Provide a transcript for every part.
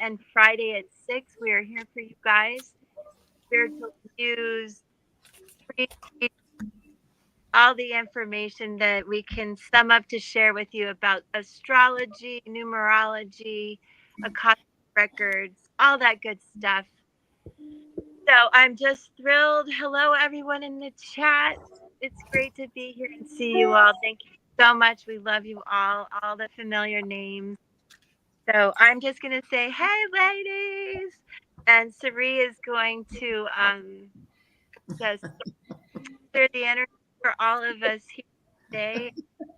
and Friday at 6. We are here for you guys. Spiritual news, free, all the information that we can sum up to share with you about astrology, numerology, Akashic Records, all that good stuff. So I'm just thrilled. Hello, everyone in the chat. It's great to be here and see you all. Thank you so much. We love you all the familiar names. So I'm just going to say, hey, ladies. And Sari is going to just clear the energy for all of us here today.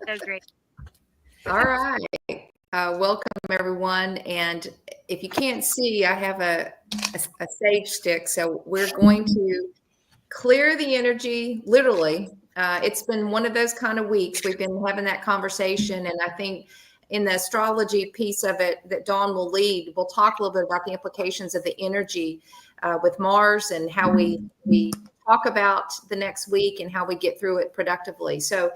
So great. All right. Welcome, everyone. And if you can't see, I have a sage stick. So we're going to clear the energy, literally. It's been one of those kind of weeks. We've been having that conversation. And I think in the astrology piece of it that Dawn will lead, we'll talk a little bit about the implications of the energy with Mars and how we talk about the next week and how we get through it productively. So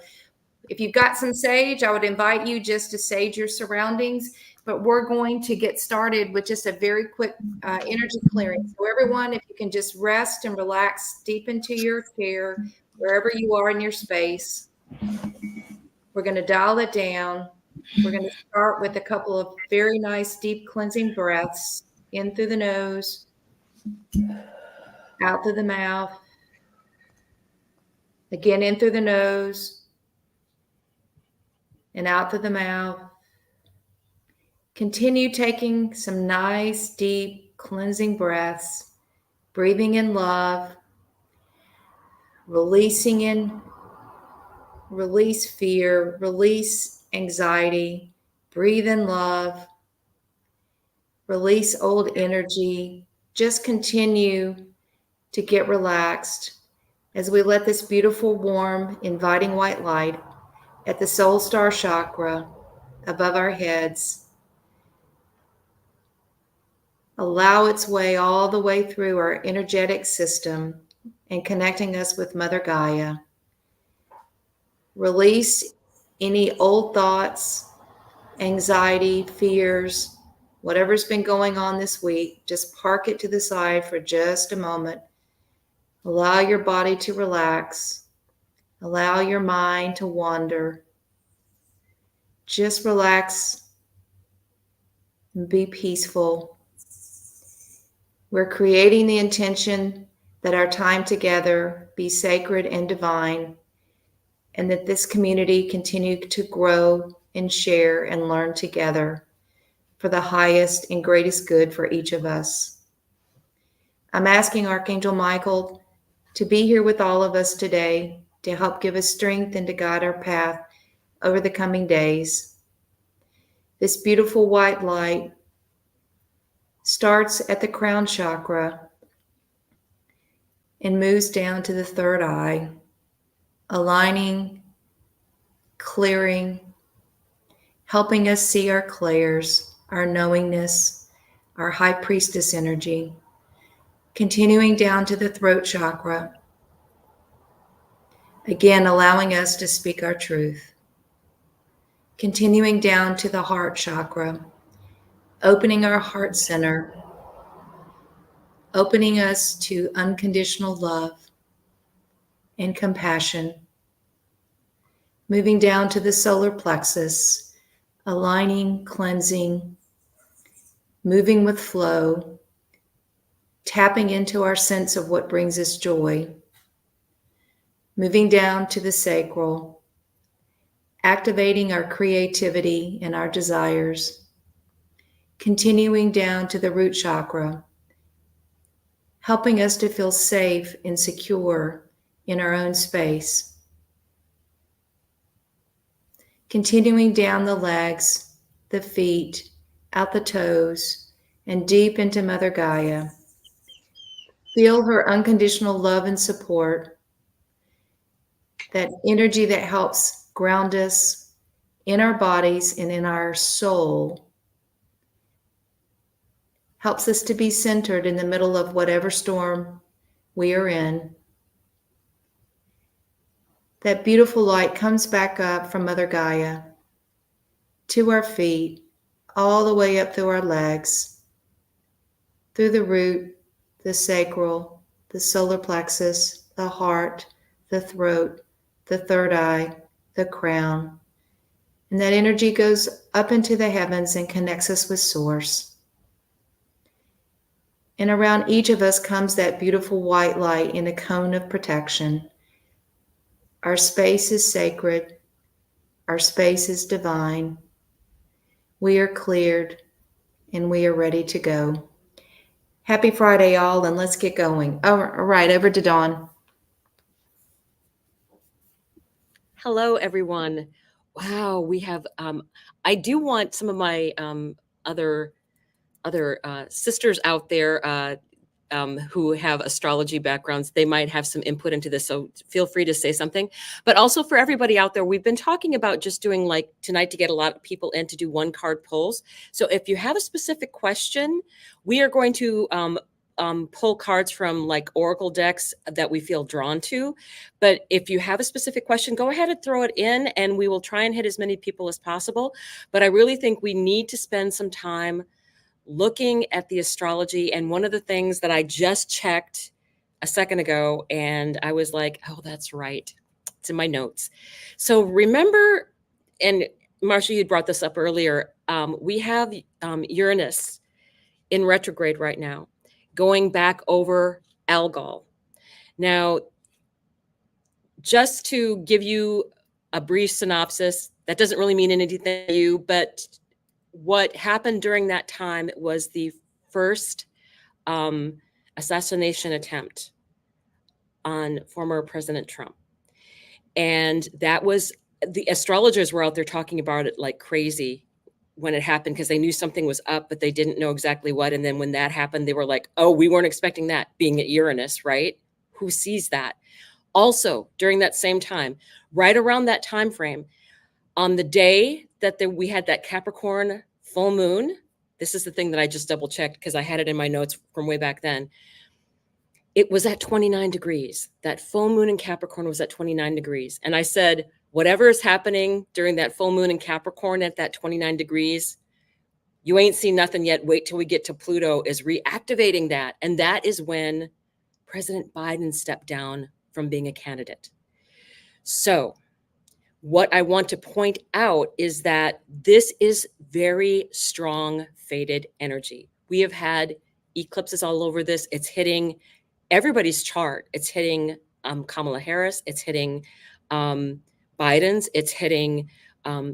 if you've got some sage, I would invite you just to sage your surroundings, but we're going to get started with just a very quick energy clearing. So everyone, if you can just rest and relax deep into your chair, wherever you are in your space, we're going to dial it down. We're going to start with a couple of very nice deep cleansing breaths in through the nose, out through the mouth, again in through the nose, and out through the mouth. Continue taking some nice, deep, cleansing breaths, breathing in love, release fear, release anxiety, breathe in love, release old energy. Just continue to get relaxed as we let this beautiful, warm, inviting white light at the soul star chakra above our heads allow its way all the way through our energetic system and connecting us with Mother Gaia. Release any old thoughts, anxiety, fears, whatever's been going on this week. Just park it to the side for just a moment. Allow your body to relax. Allow your mind to wander. Just relax and be peaceful. We're creating the intention that our time together be sacred and divine, and that this community continue to grow and share and learn together for the highest and greatest good for each of us. I'm asking Archangel Michael to be here with all of us today to help give us strength and to guide our path over the coming days. This beautiful white light starts at the crown chakra and moves down to the third eye, aligning, clearing, helping us see our clairs, our knowingness, our high priestess energy, continuing down to the throat chakra, again allowing us to speak our truth, continuing down to the heart chakra, opening our heart center, opening us to unconditional love and compassion, moving down to the solar plexus, aligning, cleansing, moving with flow, tapping into our sense of what brings us joy, moving down to the sacral, activating our creativity and our desires, continuing down to the root chakra, helping us to feel safe and secure in our own space. Continuing down the legs, the feet, out the toes, and deep into Mother Gaia. Feel her unconditional love and support, that energy that helps ground us in our bodies and in our soul, helps us to be centered in the middle of whatever storm we are in. That beautiful light comes back up from Mother Gaia to our feet, all the way up through our legs, through the root, the sacral, the solar plexus, the heart, the throat, the third eye, the crown. And that energy goes up into the heavens and connects us with Source. And around each of us comes that beautiful white light in a cone of protection. Our space is sacred. Our space is divine. We are cleared and we are ready to go. Happy Friday, y'all, and let's get going. All right, over to Dawn. Hello, everyone. Wow, we have. I do want some of my other sisters out there who have astrology backgrounds. They might have some input into this, so feel free to say something. But also for everybody out there, we've been talking about just doing like tonight to get a lot of people in to do one card pulls. So if you have a specific question, we are going to pull cards from like oracle decks that we feel drawn to. But if you have a specific question, go ahead and throw it in and we will try and hit as many people as possible. But I really think we need to spend some time looking at the astrology. And one of the things that I just checked a second ago, and I was like, oh, that's right. It's in my notes. So remember, and Marsha, you brought this up earlier. We have Uranus in retrograde right now, going back over Algol. Now, just to give you a brief synopsis, that doesn't really mean anything to you, but what happened during that time was the first assassination attempt on former President Trump. And that was, the astrologers were out there talking about it like crazy when it happened because they knew something was up, but they didn't know exactly what. And then when that happened, they were like, oh, we weren't expecting that, being at Uranus, right? Who sees that? Also, during that same time, right around that time frame, on the day that we had that Capricorn full moon, this is the thing that I just double checked because I had it in my notes from way back then. It was at 29 degrees. That full moon in Capricorn was at 29 degrees. And I said, whatever is happening during that full moon in Capricorn at that 29 degrees, you ain't seen nothing yet. Wait till we get to Pluto is reactivating that. And that is when President Biden stepped down from being a candidate. So what I want to point out is that this is very strong fated energy. We have had eclipses all over this. It's hitting everybody's chart. It's hitting Kamala Harris. It's hitting Biden's. It's hitting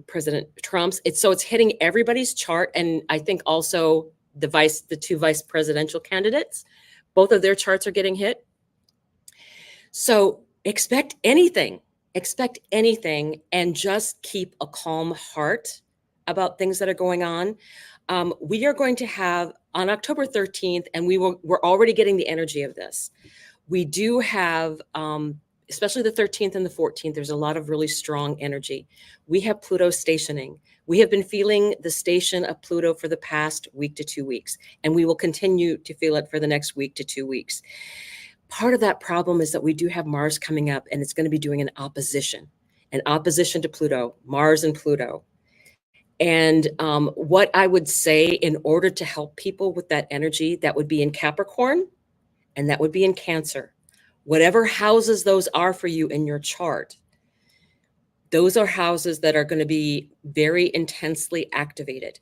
President Trump's. It's hitting everybody's chart. And I think also the two vice presidential candidates, both of their charts are getting hit. So expect anything and just keep a calm heart about things that are going on. We are going to have on October 13th, and we're already getting the energy of this. We do have, especially the 13th and the 14th, there's a lot of really strong energy. We have Pluto stationing. We have been feeling the station of Pluto for the past week to 2 weeks, and we will continue to feel it for the next week to 2 weeks. Part of that problem is that we do have Mars coming up, and it's going to be doing an opposition to Pluto, Mars and Pluto. And what I would say in order to help people with that energy, that would be in Capricorn and that would be in Cancer. Whatever houses those are for you in your chart, those are houses that are going to be very intensely activated.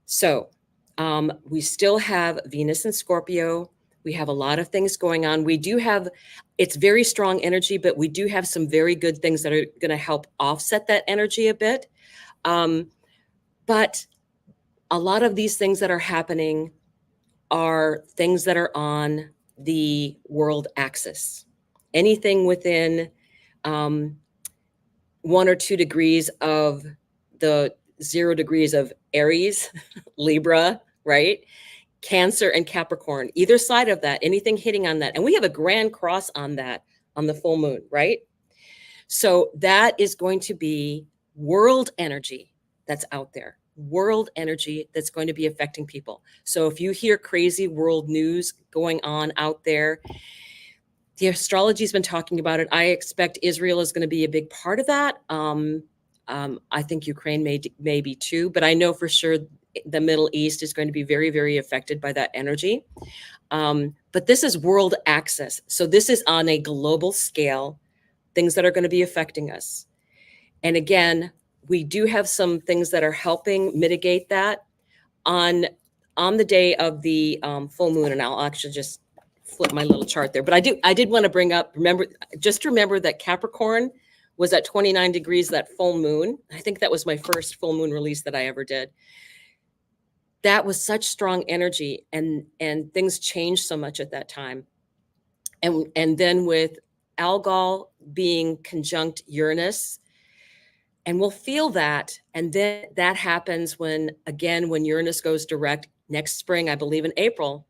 So we still have Venus and Scorpio. We have a lot of things going on. We do have, it's very strong energy, but we do have some very good things that are going to help offset that energy a bit. But a lot of these things that are happening are things that are on the world axis. Anything within 1 or 2 degrees of the 0 degrees of Aries, Libra, right? Cancer and Capricorn, either side of that, anything hitting on that. And we have a grand cross on that on the full moon, right? So that is going to be world energy that's out there, world energy that's going to be affecting people. So if you hear crazy world news going on out there, the astrology has been talking about it. I expect Israel is going to be a big part of that. I think Ukraine may be too, but I know for sure the Middle East is going to be very, very affected by that energy. But this is world access. So this is on a global scale, things that are going to be affecting us. And again, we do have some things that are helping mitigate that on the day of the full moon. And I'll actually just flip my little chart there. But I did want to bring up, remember that Capricorn was at 29 degrees, that full moon. I think that was my first full moon release that I ever did. That was such strong energy, and things changed so much at that time. And then with Algol being conjunct Uranus, and we'll feel that. And then that happens when Uranus goes direct next spring, I believe in April,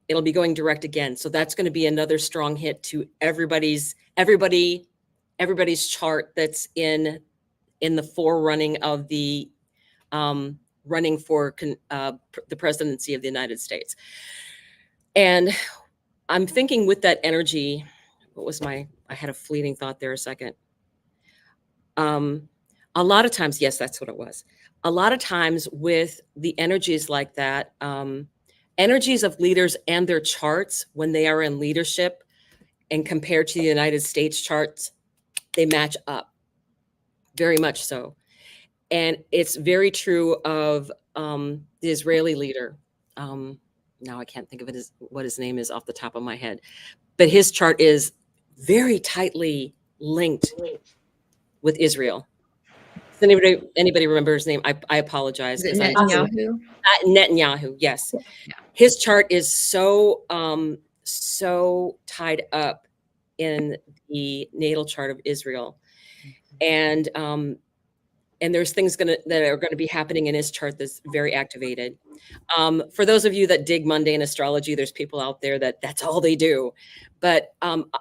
it'll be going direct again. So that's going to be another strong hit to everybody's chart that's in the forerunning of the running for the presidency of the United States. And I'm thinking with that energy, I had a fleeting thought there a second. A lot of times, yes, that's what it was. A lot of times with the energies like that, energies of leaders and their charts, when they are in leadership and compared to the United States charts, they match up very much so. And it's very true of the Israeli leader. Now I can't think of what his name is off the top of my head, but his chart is very tightly linked with Israel. Does anybody remember his name? I apologize. Is it Netanyahu? Netanyahu, yes. Yeah. His chart is so tied up in the natal chart of Israel. And there's things that are going to be happening in his chart that's very activated. For those of you that dig mundane astrology, there's people out there that's all they do. But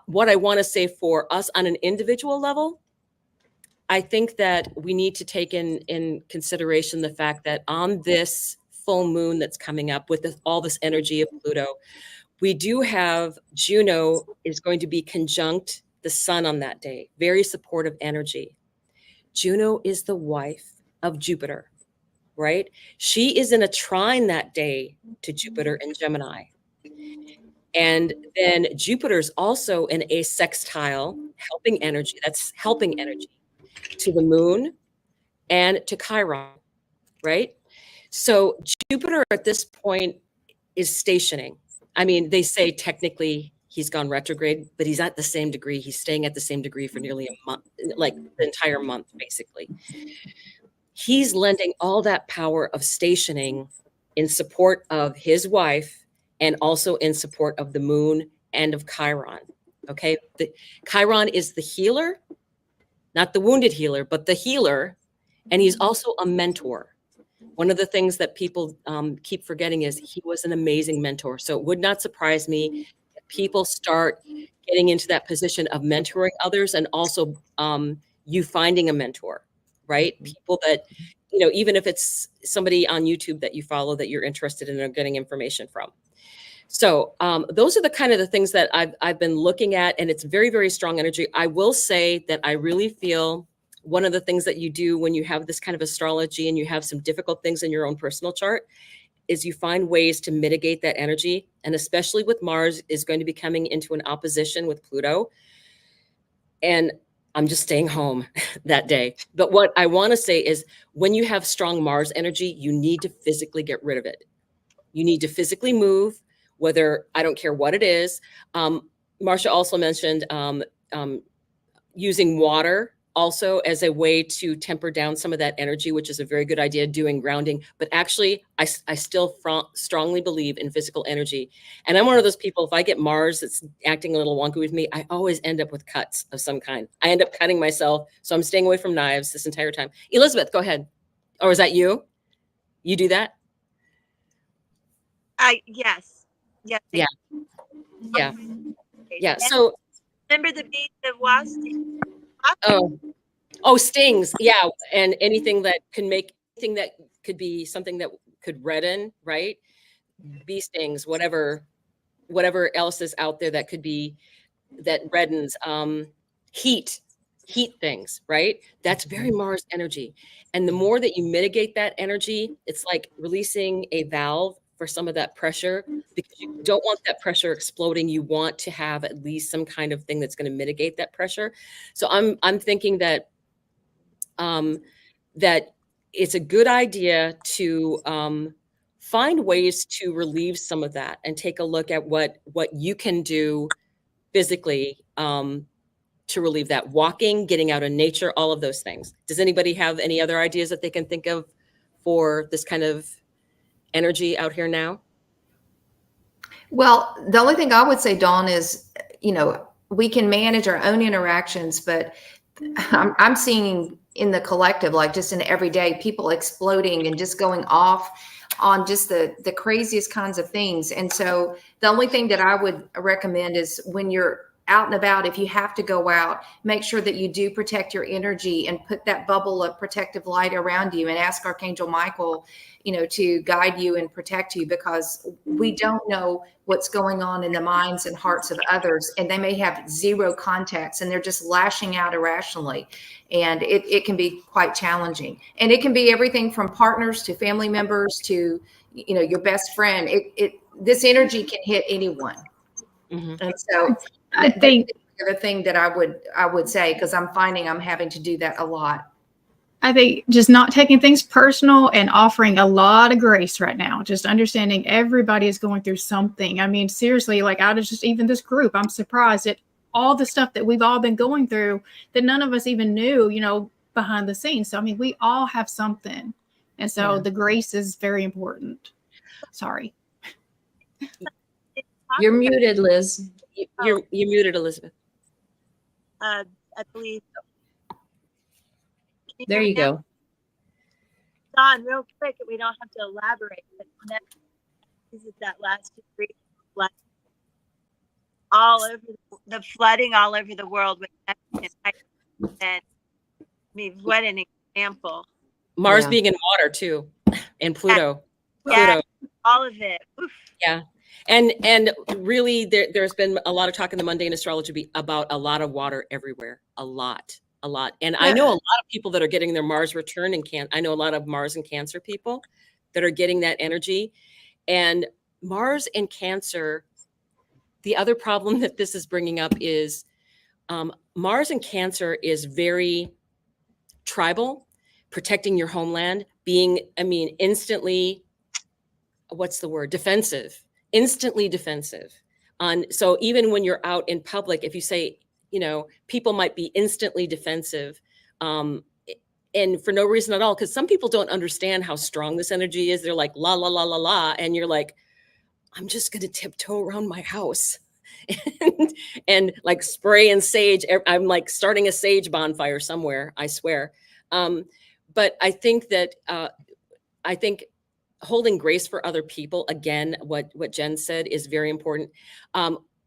what I want to say for us on an individual level, I think that we need to take in consideration the fact that on this full moon that's coming up with all this energy of Pluto, we do have Juno is going to be conjunct the sun on that day. Very supportive energy. Juno is the wife of Jupiter, right? She is in a trine that day to Jupiter in Gemini. And then Jupiter's also in a sextile, helping energy. That's helping energy to the moon and to Chiron, right? So Jupiter at this point is stationing. I mean, they say technically he's gone retrograde, but he's at the same degree. He's staying at the same degree for nearly a month, like the entire month, basically. He's lending all that power of stationing in support of his wife and also in support of the moon and of Chiron. Okay. Chiron is the healer, not the wounded healer, but the healer. And he's also a mentor. One of the things that people keep forgetting is he was an amazing mentor. So it would not surprise me if people start getting into that position of mentoring others, and also you finding a mentor, right? People that, even if it's somebody on YouTube that you follow that you're interested in or getting information from. So those are the kind of the things that I've been looking at, and it's very, very strong energy. I will say that I really feel one of the things that you do when you have this kind of astrology and you have some difficult things in your own personal chart is you find ways to mitigate that energy. And especially with Mars is going to be coming into an opposition with Pluto. And I'm just staying home that day. But what I want to say is when you have strong Mars energy, you need to physically get rid of it. You need to physically move, whether, I don't care what it is. Marsha also mentioned using water also as a way to temper down some of that energy, which is a very good idea, doing grounding. But actually, I still strongly believe in physical energy. And I'm one of those people, if I get Mars that's acting a little wonky with me, I always end up with cuts of some kind. I end up cutting myself. So I'm staying away from knives this entire time. Elizabeth, go ahead. Or is that you? You do that? Yes. Yes. Yeah. Yeah. Yeah. And So remember the bees that wasp? Oh, stings. Yeah. And anything that could be something that could redden, right? Bee stings, whatever else is out there that could be, that reddens, heat. heat things, right? That's very Mars energy. And the more that you mitigate that energy, it's like releasing a valve for some of that pressure, because you don't want that pressure exploding. You want to have at least some kind of thing that's going to mitigate that pressure. So I'm thinking that that it's a good idea to find ways to relieve some of that and take a look at what you can do physically to relieve that. Walking, getting out in nature, all of those things. Does anybody have any other ideas that they can think of for this kind of energy out here now? Well, the only thing I would say, Dawn, is, we can manage our own interactions, but I'm seeing in the collective, like just in everyday, people exploding and just going off on just the craziest kinds of things. And so the only thing that I would recommend is, when you're out and about, if you have to go out, make sure that you do protect your energy and put that bubble of protective light around you, and ask Archangel Michael, to guide you and protect you, because we don't know what's going on in the minds and hearts of others, and they may have zero context and they're just lashing out irrationally. And it can be quite challenging. And it can be everything from partners to family members to, your best friend. This energy can hit anyone. Mm-hmm. And so I think the other thing that I would say, because I'm finding I'm having to do that a lot. I think just not taking things personal and offering a lot of grace right now, just understanding everybody is going through something. I mean, seriously, like out of just even this group, I'm surprised at all the stuff that we've all been going through that none of us even knew, behind the scenes. So, I mean, we all have something. And so the grace is very important. Sorry. You're muted, Liz. You're muted, Elizabeth. I believe. There you go. Don, real quick, we don't have to elaborate, but is it that last degree all over the flooding all over the world with and I mean, what an example. Mars being in water too, and Pluto. Yeah, all of it. Oof. Yeah. And really there's been a lot of talk in the mundane astrology about a lot of water everywhere. A lot. And I know a lot of people that are getting their Mars return I know a lot of Mars and Cancer people that are getting that energy. And Mars and Cancer, the other problem that this is bringing up is Mars and Cancer is very tribal, protecting your homeland, being, instantly, what's the word? Defensive, instantly defensive. So even when you're out in public, if you say, people might be instantly defensive, and for no reason at all, because some people don't understand how strong this energy is. They're like, la, la, la, la, la. And you're like, I'm just going to tiptoe around my house and like spray and sage. I'm like starting a sage bonfire somewhere, I swear. But I think that, holding grace for other people, again, what Jen said is very important.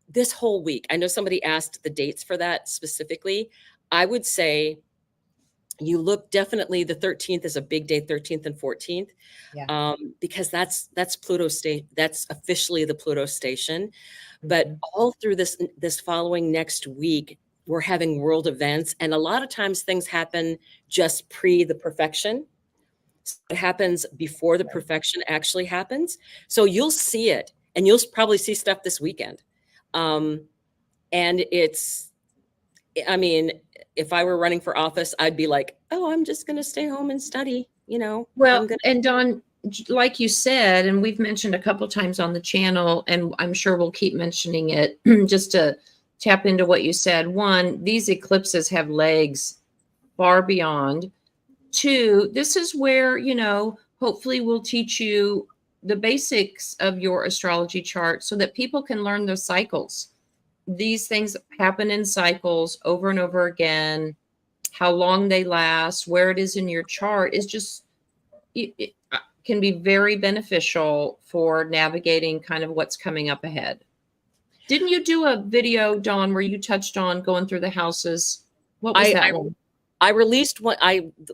This whole week, I know somebody asked the dates for that specifically. I would say you look, definitely the 13th is a big day, 13th and 14th, because that's Pluto state. That's officially the Pluto station. But all through this following next week, we're having world events. And a lot of times things happen just pre the perfection. It happens before the perfection actually happens. So you'll see it, and you'll probably see stuff this weekend. And it's, if I were running for office, I'd be like, oh, I'm just going to stay home and study, Well, and Dawn, like you said, and we've mentioned a couple times on the channel, and I'm sure we'll keep mentioning it just to tap into what you said. One, these eclipses have legs far beyond. Two, this is where, hopefully we'll teach you the basics of your astrology chart so that people can learn those cycles. These things happen in cycles over and over again. How long they last, where it is in your chart is just, it can be very beneficial for navigating kind of what's coming up ahead. Didn't you do a video, Dawn, where you touched on going through the houses? What was that one? I released one.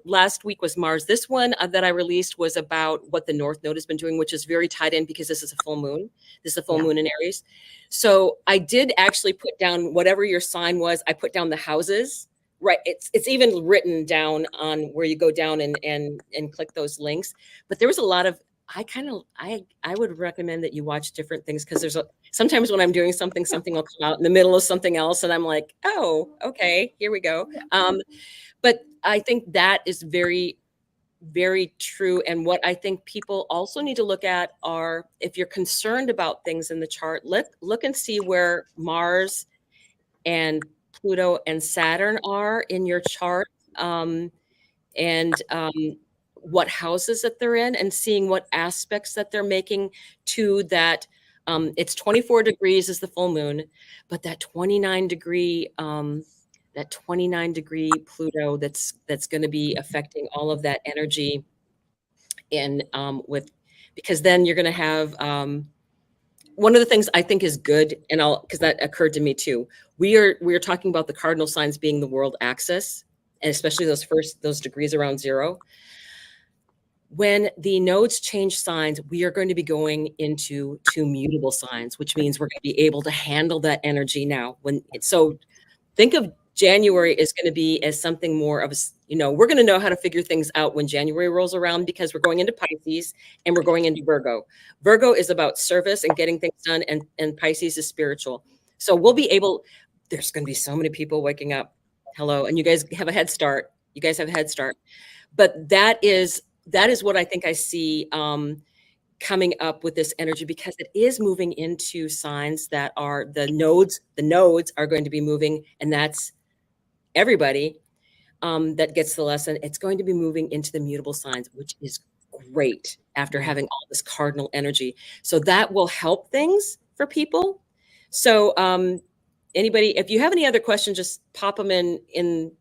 Last week was Mars. This one that I released was about what the North Node has been doing, which is very tied in because this is a full moon. This is a full moon in Aries. So I did actually put down whatever your sign was. I put down the houses, right. It's even written down on where you go down and click those links. But there was a lot of, I would recommend that you watch different things, because sometimes when I'm doing something will come out in the middle of something else, and I'm like, oh, okay, here we go. But I think that is very, very true. And what I think people also need to look at are, if you're concerned about things in the chart, look and see where Mars and Pluto and Saturn are in your chart, and what houses that they're in, and seeing what aspects that they're making to that. It's 24 degrees is the full moon, but that 29 degree Pluto that's going to be affecting all of that energy in because then you're going to have one of the things I think is good, and because that occurred to me too. We are talking about the cardinal signs being the world axis, and especially those degrees around zero. When the nodes change signs, we are going to be going into 2 mutable signs, which means we're going to be able to handle that energy now. So think of January is going to be as something more of we're going to know how to figure things out when January rolls around, because we're going into Pisces and we're going into Virgo. Virgo is about service and getting things done, and Pisces is spiritual. So we'll be able, there's going to be so many people waking up. Hello. And you guys have a head start. But that is what I think I see coming up with this energy, because it is moving into signs that are the nodes are going to be moving, and that's everybody that gets the lesson. It's going to be moving into the mutable signs, which is great after having all this cardinal energy. So that will help things for people. So anybody, if you have any other questions, just pop them in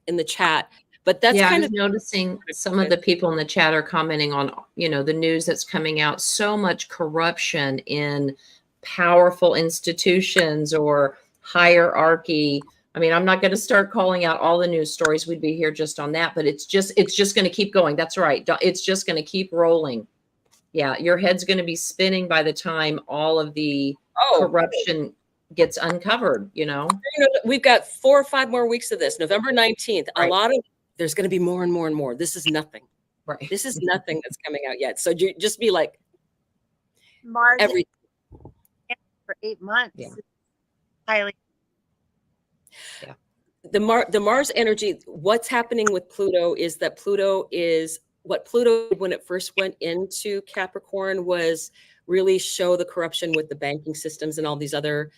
the chat. But that's I kind was of noticing some of the people in the chat are commenting on, the news that's coming out. So much corruption in powerful institutions or hierarchy. I mean, I'm not going to start calling out all the news stories. We'd be here just on that, but it's just going to keep going. That's right. It's just going to keep rolling. Yeah. Your head's going to be spinning by the time all of the corruption gets uncovered, We've got 4 or 5 more weeks of this. November 19th. Right. There's going to be more and more and more. This is nothing. Right. This is nothing that's coming out yet. So just be like, Mars everything for 8 months. Yeah. Highly. Yeah. The Mars energy. What's happening with Pluto is that Pluto when it first went into Capricorn was really show the corruption with the banking systems and all these other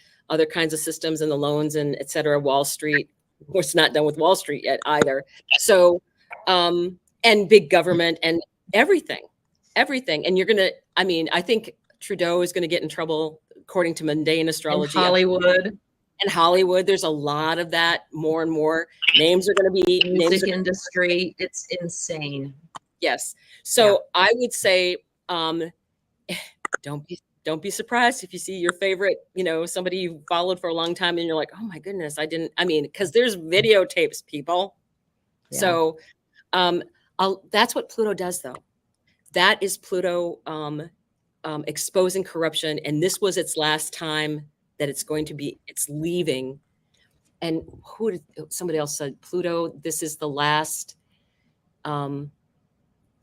kinds of systems and the loans and et cetera. Wall Street. Of course, not done with Wall Street yet either. So, and big government and everything. And I think Trudeau is going to get in trouble according to mundane astrology. And Hollywood, there's a lot of that. More and more names are going to be music industry. It's insane. Yes. So I would say, don't be surprised if you see your favorite, somebody you followed for a long time and you're like, oh my goodness, because there's videotapes, people. Yeah. So that's what Pluto does, though. That is Pluto exposing corruption. And this was its last time that it's leaving. And somebody else said, Pluto, this is the last,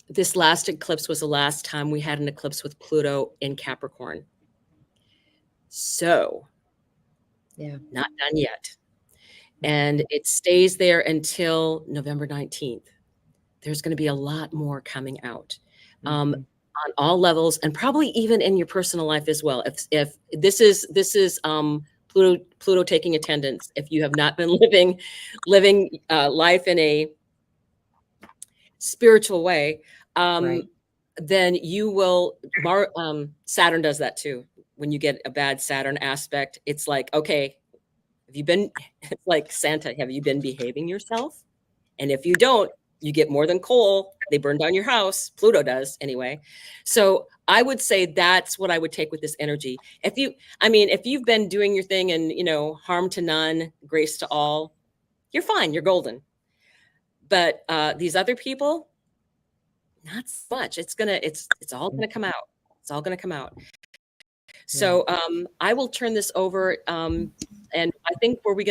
this last eclipse was the last time we had an eclipse with Pluto in Capricorn. So, not done yet. And it stays there until November 19th. There's going to be a lot more coming out on all levels, and probably even in your personal life as well. If this is Pluto taking attendance, if you have not been living life in a spiritual way, then you will. Saturn does that too. When you get a bad Saturn aspect, it's like, okay, it's like Santa, have you been behaving yourself? And if you don't, you get more than coal. They burn down your house. Pluto does anyway. So I would say that's what I would take with this energy. If you've been doing your thing and, harm to none, grace to all, you're fine. You're golden. But these other people, not so much. It's all going to come out. It's all going to come out. So I will turn this over. And I think are we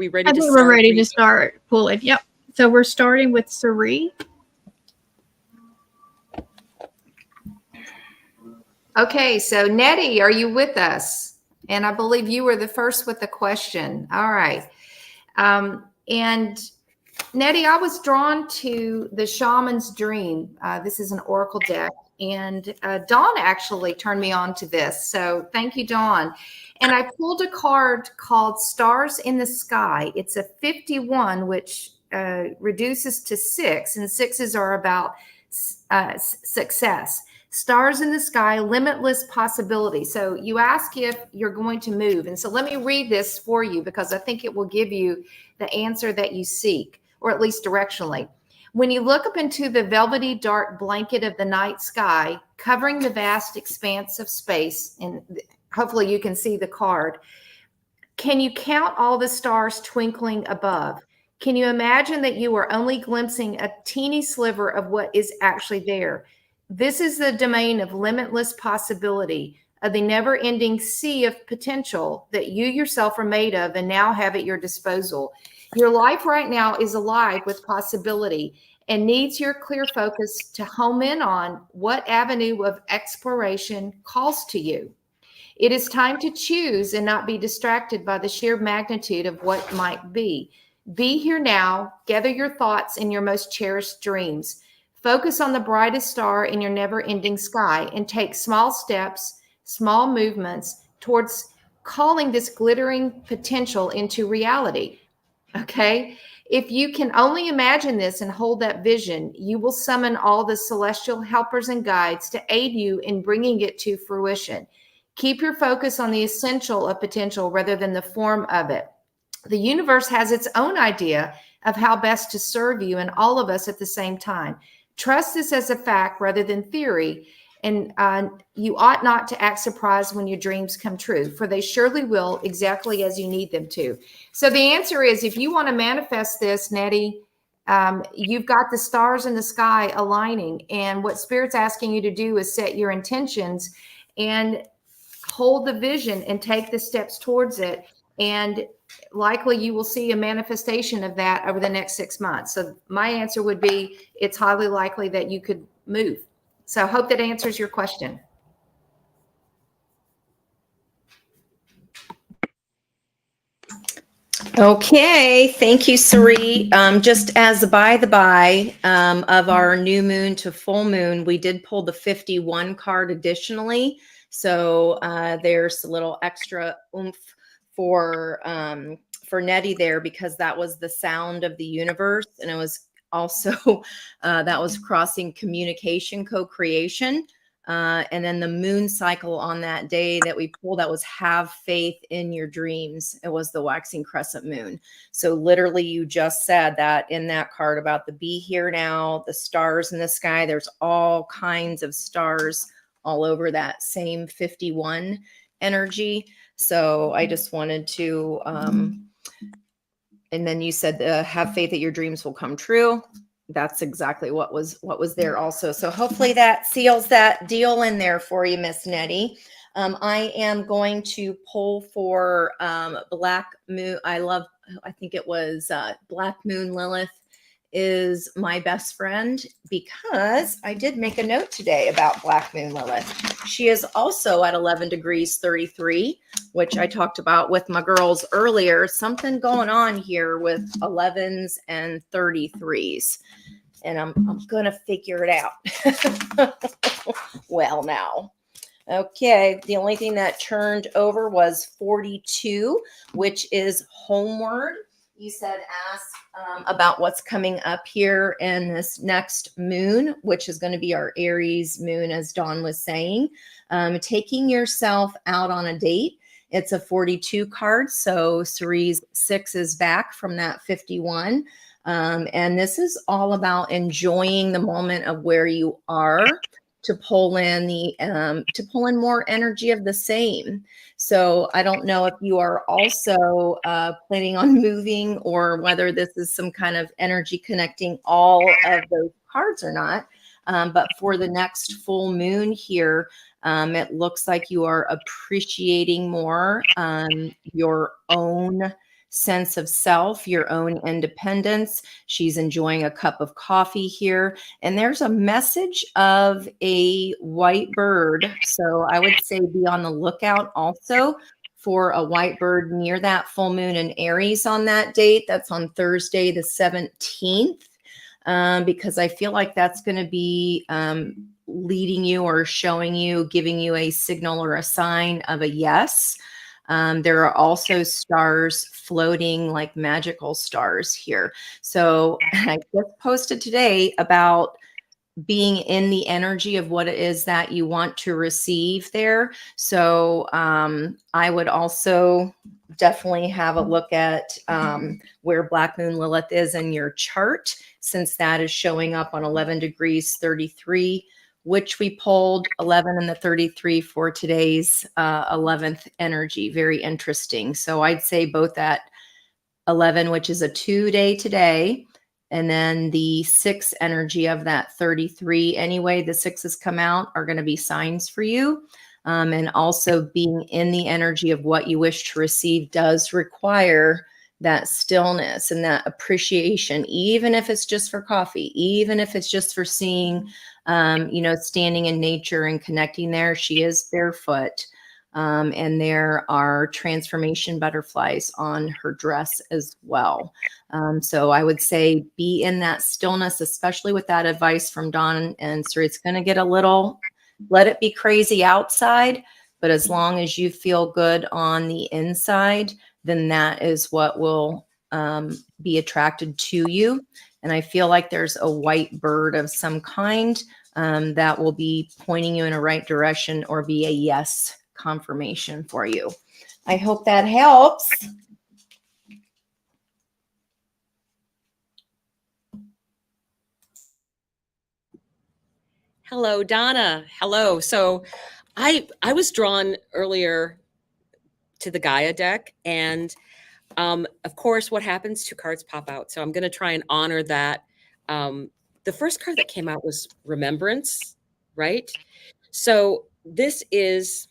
ready I to think start? we're ready to start pulling. Yep. So we're starting with Sari. Okay, so Nettie, are you with us? And I believe you were the first with the question. All right. And Nettie, I was drawn to the Shaman's Dream. This is an oracle deck. And Dawn actually turned me on to this. So thank you, Dawn. And I pulled a card called Stars in the Sky. It's a 51, which reduces to 6. And 6s are about success. Stars in the sky, limitless possibility. So you ask if you're going to move. And so let me read this for you because I think it will give you the answer that you seek, or at least directionally. When you look up into the velvety dark blanket of the night sky, covering the vast expanse of space, and hopefully you can see the card, can you count all the stars twinkling above? Can you imagine that you are only glimpsing a teeny sliver of what is actually there? This is the domain of limitless possibility, of the never-ending sea of potential that you yourself are made of and now have at your disposal. Your life right now is alive with possibility and needs your clear focus to home in on what avenue of exploration calls to you. It is time to choose and not be distracted by the sheer magnitude of what might be. Be here now, gather your thoughts and your most cherished dreams. Focus on the brightest star in your never-ending sky and take small steps, small movements towards calling this glittering potential into reality. Okay? If you can only imagine this and hold that vision, you will summon all the celestial helpers and guides to aid you in bringing it to fruition. Keep your focus on the essential of potential rather than the form of it. The universe has its own idea of how best to serve you and all of us at the same time. Trust this as a fact rather than theory, and you ought not to act surprised when your dreams come true, for they surely will, exactly as you need them to. So the answer is, if you want to manifest this, Nettie, you've got the stars in the sky aligning, and what Spirit's asking you to do is set your intentions and hold the vision and take the steps towards it. And likely you will see a manifestation of that over the next 6 months. So my answer would be, it's highly likely that you could move. So I hope that answers your question. Okay, thank you, Sari. Just as a by the by of our new moon to full moon, we did pull the 51 card additionally. So there's a little extra oomph for Nettie there, because that was the sound of the universe, and it was also that was crossing communication, co-creation. And then the moon cycle on that day that we pulled, that was have faith in your dreams. It was the waxing crescent moon. So literally you just said that in that card about the be here now, the stars in the sky. There's all kinds of stars all over that same 51 energy. So I just wanted to, and then you said, have faith that your dreams will come true. That's exactly what was there also. So hopefully that seals that deal in there for you, Miss Nettie. I am going to pull for Black Moon. I think it was Black Moon Lilith is my best friend, because I did make a note today about Black Moon Lilith. She is also at 11 degrees 33, which I talked about with my girls earlier. Something going on here with 11s and 33s. And I'm going to figure it out. Well, now. Okay, the only thing that turned over was 42, which is homeward. You said ask about what's coming up here in this next moon, which is going to be our Aries moon, as Dawn was saying. Taking yourself out on a date. It's a 42 card, so Cerise 6 is back from that 51. And this is all about enjoying the moment of where you are, to pull in more energy of the same. So I don't know if you are also planning on moving, or whether this is some kind of energy connecting all of those cards or not. But for the next full moon here, It looks like you are appreciating more your own sense of self, your own independence. She's enjoying a cup of coffee here. And there's a message of a white bird. So I would say be on the lookout also for a white bird near that full moon in Aries on that date. That's on Thursday, the 17th, because I feel like that's going to be leading you or showing you, giving you a signal or a sign of a yes. There are also stars floating like magical stars here. So I just posted today about being in the energy of what it is that you want to receive there. So I would also definitely have a look at where Black Moon Lilith is in your chart, since that is showing up on 11 degrees 33, which we pulled 11 and the 33 for today's 11th energy. Very interesting. So I'd say both at 11, which is a 2-day today, and then the 6 energy of that 33. Anyway, the 6s come out are going to be signs for you. And also being in the energy of what you wish to receive does require that stillness and that appreciation, even if it's just for coffee, even if it's just for seeing, standing in nature and connecting there. She is barefoot. And there are transformation butterflies on her dress as well. So I would say be in that stillness, especially with that advice from Dawn and Sri. It's going to get a little, let it be crazy outside, but as long as you feel good on the inside, then that is what will be attracted to you. And I feel like there's a white bird of some kind that will be pointing you in a right direction or be a yes confirmation for you. I hope that helps. Hello, Donna. Hello. So I was drawn earlier to the Gaia deck, and of course, what happens? 2 cards pop out. So I'm going to try and honor that. The first card that came out was Remembrance, right? So this is,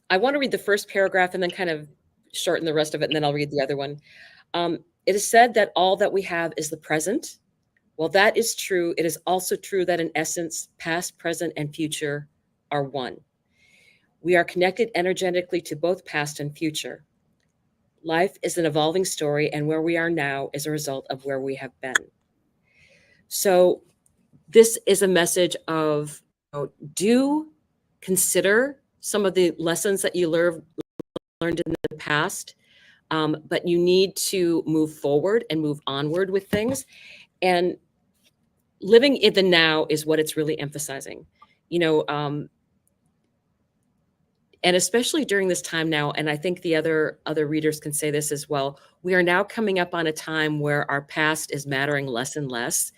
I want to read the first paragraph and then kind of shorten the rest of it, and then I'll read the other one. It is said that all that we have is the present. Well, that is true. It is also true that in essence, past, present, and future are one. We are connected energetically to both past and future. Life is an evolving story, and where we are now is a result of where we have been. So this is a message of, do consider some of the lessons that you learned in the past, but you need to move forward and move onward with things. And living in the now is what it's really emphasizing, and especially during this time now, and I think the other readers can say this as well, we are now coming up on a time where our past is mattering less and less.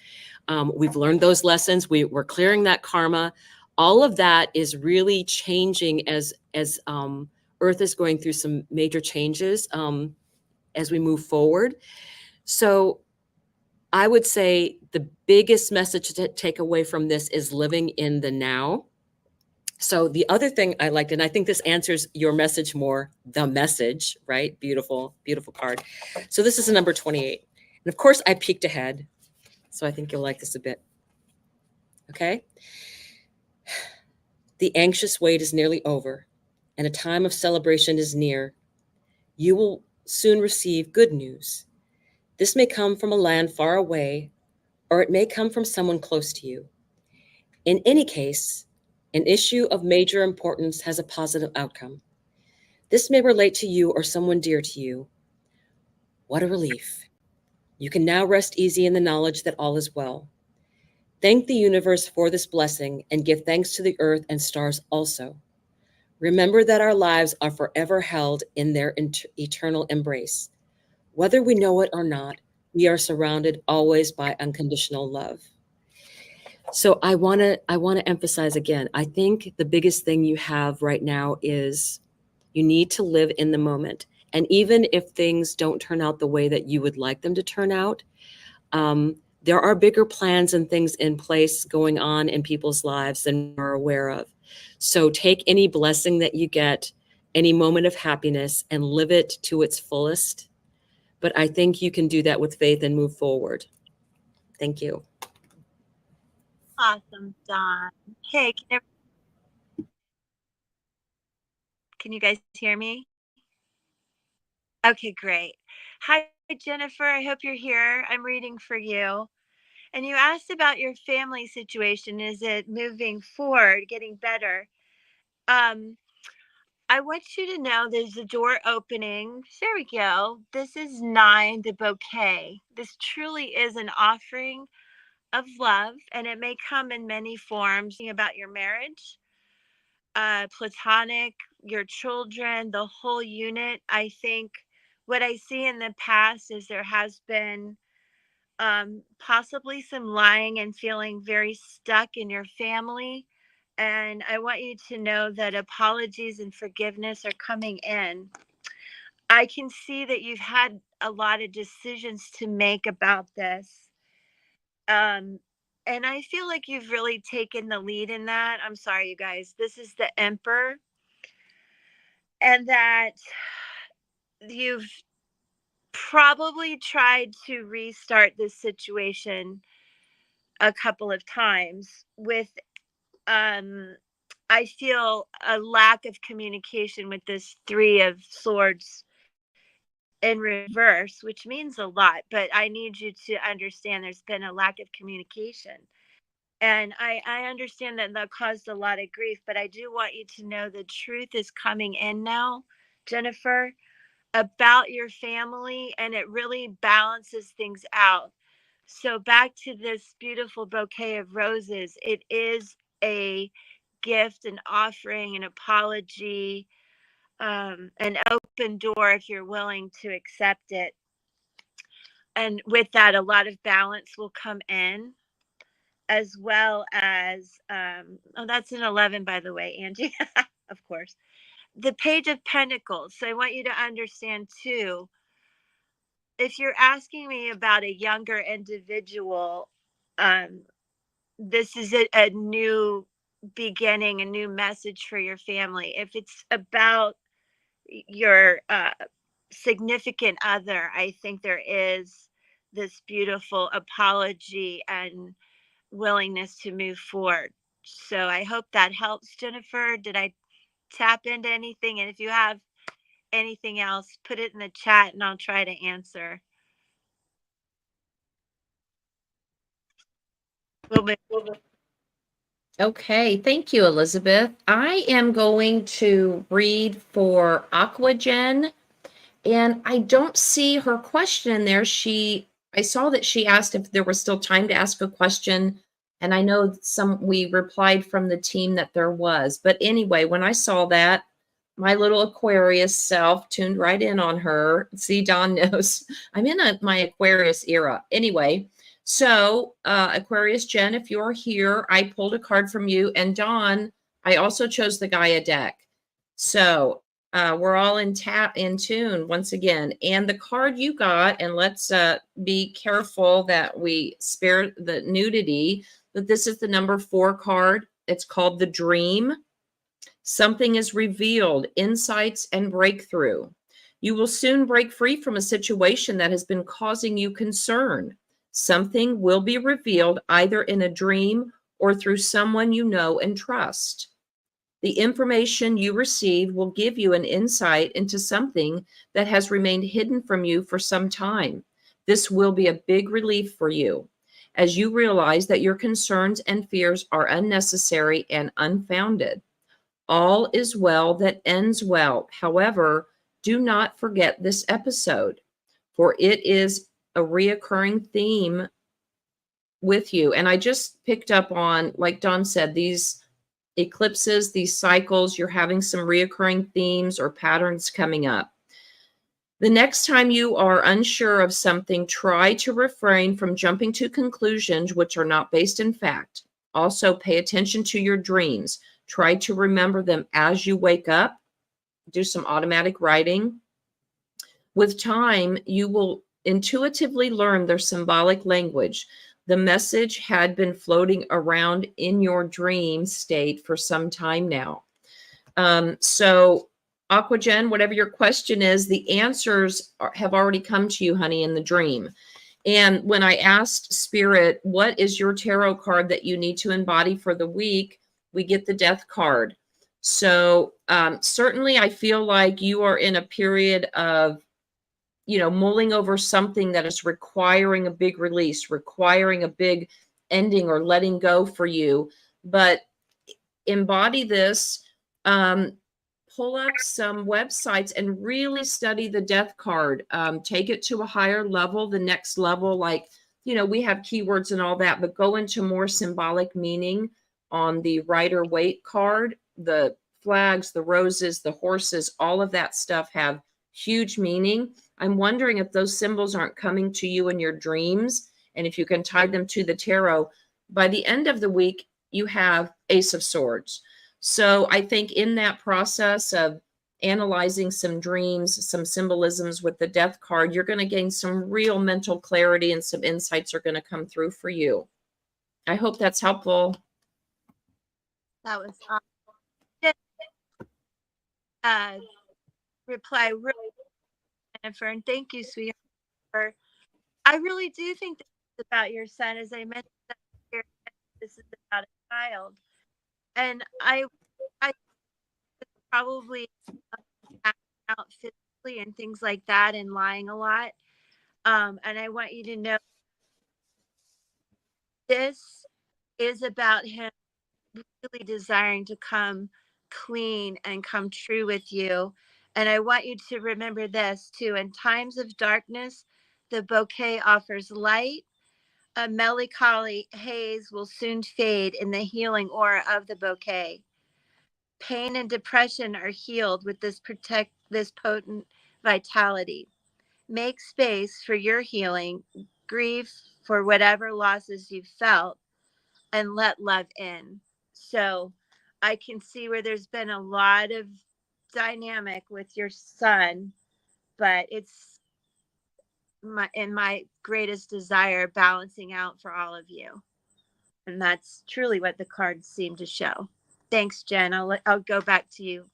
We've learned those lessons. We're clearing that karma. All of that is really changing as Earth is going through some major changes as we move forward. So I would say the biggest message to take away from this is living in the now. So the other thing I liked, and I think this answers your message more, the message, right? Beautiful, beautiful card. So this is a number 28. And of course, I peeked ahead. So I think you'll like this a bit. Okay. The anxious wait is nearly over, and a time of celebration is near. You will soon receive good news. This may come from a land far away, or it may come from someone close to you. In any case, an issue of major importance has a positive outcome. This may relate to you or someone dear to you. What a relief. You can now rest easy in the knowledge that all is well. Thank the universe for this blessing and give thanks to the earth and stars also. Remember that our lives are forever held in their eternal embrace. Whether we know it or not, we are surrounded always by unconditional love. So I want to emphasize again, I think the biggest thing you have right now is you need to live in the moment. And even if things don't turn out the way that you would like them to turn out, there are bigger plans and things in place going on in people's lives than we're aware of. So take any blessing that you get, any moment of happiness, and live it to its fullest. But I think you can do that with faith and move forward. Thank you. Awesome, Dawn. Hey, can you guys hear me? Okay, great. Hi, Jennifer. I hope you're here. I'm reading for you. And you asked about your family situation. Is it moving forward, getting better? I want you to know there's a door opening. There we go. This is 9, the bouquet. This truly is an offering of love, and it may come in many forms. About your marriage, platonic, your children, the whole unit. I think what I see in the past is there has been possibly some lying and feeling very stuck in your family. And I want you to know that apologies and forgiveness are coming in. I can see that you've had a lot of decisions to make about this. And I feel like you've really taken the lead in that. I'm sorry, you guys. This is the Emperor. And that you've probably tried to restart this situation a couple of times with I feel a lack of communication with this 3 of swords in reverse, which means a lot, but I need you to understand there's been a lack of communication. And I understand that that caused a lot of grief, but I do want you to know the truth is coming in now, Jennifer, about your family, and it really balances things out. So back to this beautiful bouquet of roses, it is a gift, an offering, an apology, an open door if you're willing to accept it. And with that, a lot of balance will come in, as well as, oh, that's an 11, by the way, Angie, of course. The Page of Pentacles. So I want you to understand too, if you're asking me about a younger individual, this is a new beginning, a new message for your family. If it's about your significant other, I think there is this beautiful apology and willingness to move forward. So I hope that helps, Jennifer. Did I tap into anything? And if you have anything else, put it in the chat and I'll try to answer. Okay, thank you, Elizabeth. I am going to read for Aquagen, and I don't see her question in there. I saw that she asked if there was still time to ask a question, and I know we replied from the team that there was. But anyway, when I saw that, my little Aquarius self tuned right in on her. See, Dawn knows I'm in my Aquarius era. Anyway, so Aquarius Jen, if you're here, I pulled a card from you. And Dawn, I also chose the Gaia deck. So we're all in tune once again. And the card you got, and let's be careful that we spare the nudity, but this is the number 4 card. It's called the Dream. Something is revealed, insights and breakthrough. You will soon break free from a situation that has been causing you concern. Something will be revealed either in a dream or through someone you know and trust. The information you receive will give you an insight into something that has remained hidden from you for some time. This will be a big relief for you as you realize that your concerns and fears are unnecessary and unfounded. All is well that ends well. However, do not forget this episode, for it is a reoccurring theme with you. And I just picked up on, like Dawn said, these eclipses, these cycles, you're having some reoccurring themes or patterns coming up. The next time you are unsure of something, try to refrain from jumping to conclusions which are not based in fact. Also, pay attention to your dreams. Try to remember them as you wake up. Do some automatic writing. With time, you will intuitively learn their symbolic language. The message had been floating around in your dream state for some time now. So Aquagen, whatever your question is, the answers have already come to you, honey, in the dream. And when I asked Spirit, what is your tarot card that you need to embody for the week, we get the Death card. So certainly I feel like you are in a period of, mulling over something that is requiring a big release, requiring a big ending or letting go for you. But embody this, pull up some websites and really study the Death card. Take it to a higher level, the next level, like, we have keywords and all that, but go into more symbolic meaning on the Rider-Waite card. The flags, the roses, the horses, all of that stuff have huge meaning. I'm wondering if those symbols aren't coming to you in your dreams, and if you can tie them to the tarot. By the end of the week, you have Ace of Swords. So I think in that process of analyzing some dreams, some symbolisms with the Death card, you're going to gain some real mental clarity, and some insights are going to come through for you. I hope that's helpful. That was awesome. Reply really, Jennifer, and thank you, sweetheart. I really do think this is about your son. As I mentioned here, this is about a child, and I probably acting out physically and things like that, and lying a lot. And I want you to know this is about him really desiring to come clean and come true with you. And I want you to remember this too. In times of darkness, the bouquet offers light. A melancholy haze will soon fade in the healing aura of the bouquet. Pain and depression are healed with this potent vitality. Make space for your healing, grieve for whatever losses you've felt, and let love in. So I can see where there's been a lot of dynamic with your son, but it's my greatest desire balancing out for all of you. And that's truly what the cards seem to show. Thanks, Jen. I'll go back to you.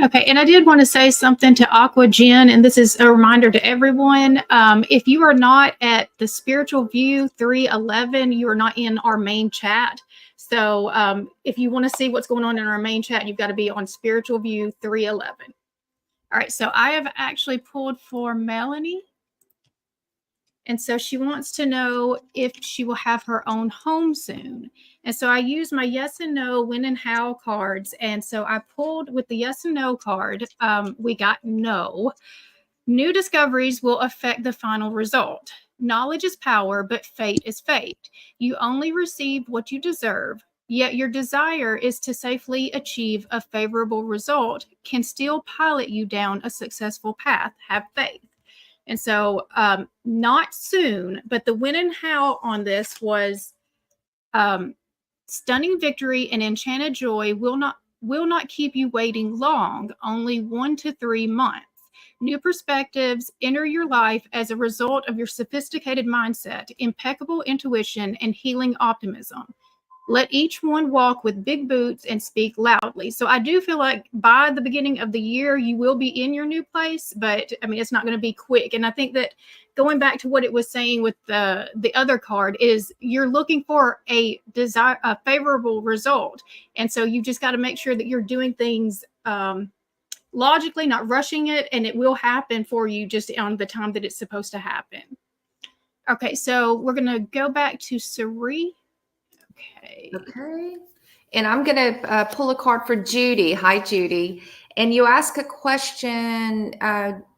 Okay, and I did want to say something to Aqua Jen, and this is a reminder to everyone. If you are not at the Spiritual View 311, you are not in our main chat. So if you want to see what's going on in our main chat, you've got to be on Spiritual View 311. All right, so I have actually pulled for Melanie. And so she wants to know if she will have her own home soon. And so I used my yes and no, when and how cards. And so I pulled with the yes and no card. We got no. New discoveries will affect the final result. Knowledge is power, but fate is fate. You only receive what you deserve. Yet your desire is to safely achieve a favorable result can still pilot you down a successful path. Have faith. And so not soon, but the when and how on this was stunning victory and enchanted joy will not keep you waiting long, only 1 to 3 months. New perspectives enter your life as a result of your sophisticated mindset, impeccable intuition, and healing optimism. Let each one walk with big boots and speak loudly. So I do feel like by the beginning of the year, you will be in your new place, but I mean, it's not going to be quick. And I think that going back to what it was saying with the other card is you're looking for a favorable result. And so you just got to make sure that you're doing things logically, not rushing it, and it will happen for you just on the time that it's supposed to happen. Okay, so we're going to go back to Sari. Okay. And I'm going to pull a card for Judy. Hi, Judy. And you ask a question.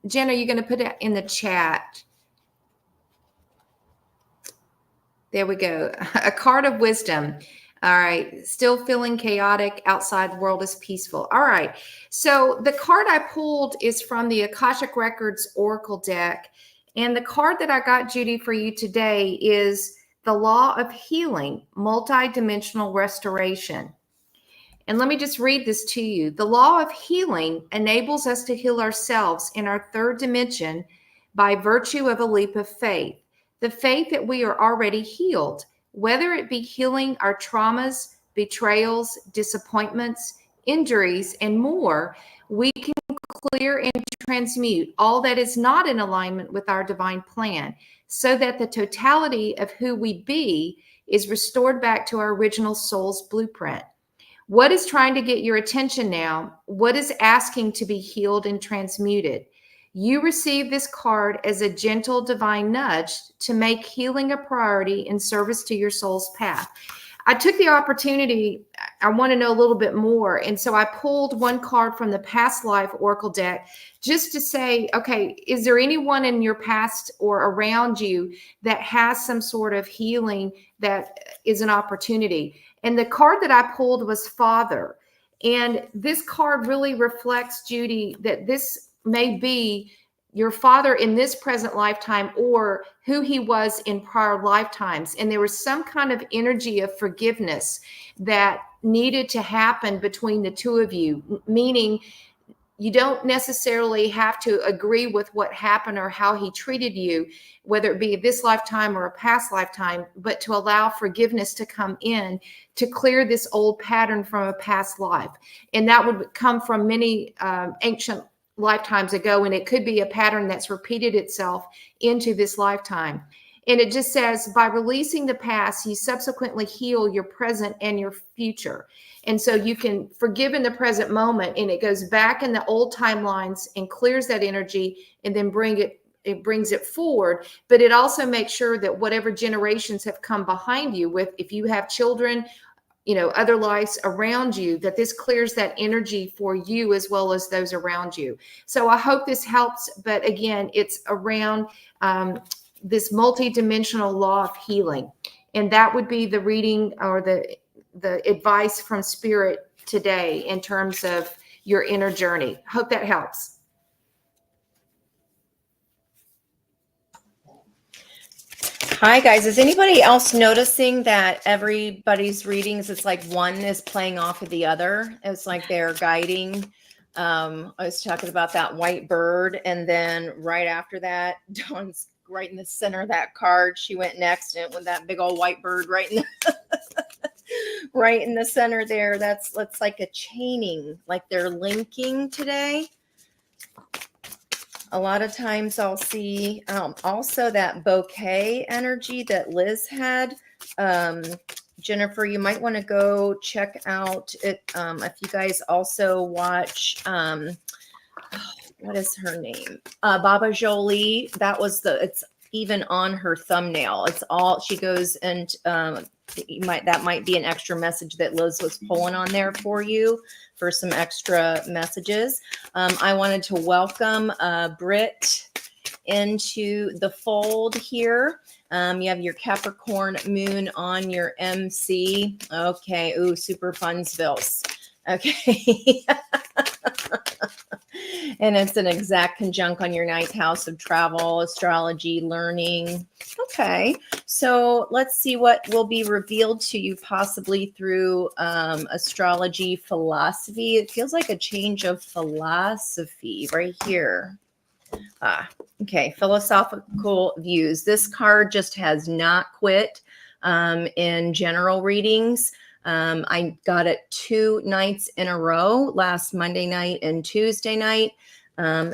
Jen, are you going to put it in the chat? There we go. A card of wisdom. All right. Still feeling chaotic. Outside world is peaceful. All right. So the card I pulled is from the Akashic Records Oracle deck. And the card that I got, Judy, for you today is the law of healing, multidimensional restoration. And let me just read this to you. The law of healing enables us to heal ourselves in our third dimension by virtue of a leap of faith. the faith that we are already healed, whether it be healing our traumas, betrayals, disappointments, injuries, and more. We can clear and transmute all that is not in alignment with our divine plan, so that the totality of who we be is restored back to our original soul's blueprint. What is trying to get your attention now? What is asking to be healed and transmuted? You receive this card as a gentle divine nudge to make healing a priority in service to your soul's path. I took the opportunity, I want to know a little bit more. And so I pulled one card from the past life oracle deck just to say, okay, is there anyone in your past or around you that has some sort of healing that is an opportunity? And the card that I pulled was Father. And this card really reflects, Judy, that this may be your father in this present lifetime or who he was in prior lifetimes. And there was some kind of energy of forgiveness that needed to happen between the two of you, meaning you don't necessarily have to agree with what happened or how he treated you, whether it be this lifetime or a past lifetime, but to allow forgiveness to come in to clear this old pattern from a past life. And that would come from many ancient lifetimes ago, and it could be a pattern that's repeated itself into this lifetime. And it just says, by releasing the past, you subsequently heal your present and your future. And so you can forgive in the present moment, and it goes back in the old timelines and clears that energy, and then brings it forward. But it also makes sure that whatever generations have come behind you, with, if you have children, other lives around you, that this clears that energy for you as well as those around you. So I hope this helps. But again, it's around this multidimensional law of healing. And that would be the reading or the advice from Spirit today in terms of your inner journey. Hope that helps. Hi, guys. Is anybody else noticing that everybody's readings, it's like one is playing off of the other? It's like they're guiding. I was talking about that white bird. And then right after that, Dawn's right in the center of that card. She went next, and with that big old white bird right in the, right in the center there. That's like a chaining, like they're linking today. A lot of times I'll see also that bouquet energy that Liz had. Jennifer, you might want to go check out it. If you guys also watch, what is her name? Baba Jolie. It's even on her thumbnail. It's all, she goes and that might be an extra message that Liz was pulling on there for you, for some extra messages. I wanted to welcome Britt into the fold here. You have your Capricorn moon on your MC. Okay. Ooh, super funsvilles. Okay. And it's an exact conjunct on your ninth house of travel, astrology, learning. Okay. So let's see what will be revealed to you possibly through astrology philosophy. It feels like a change of philosophy right here. Okay. Philosophical views. This card just has not quit in general readings. I got it 2 nights in a row, last Monday night and Tuesday night.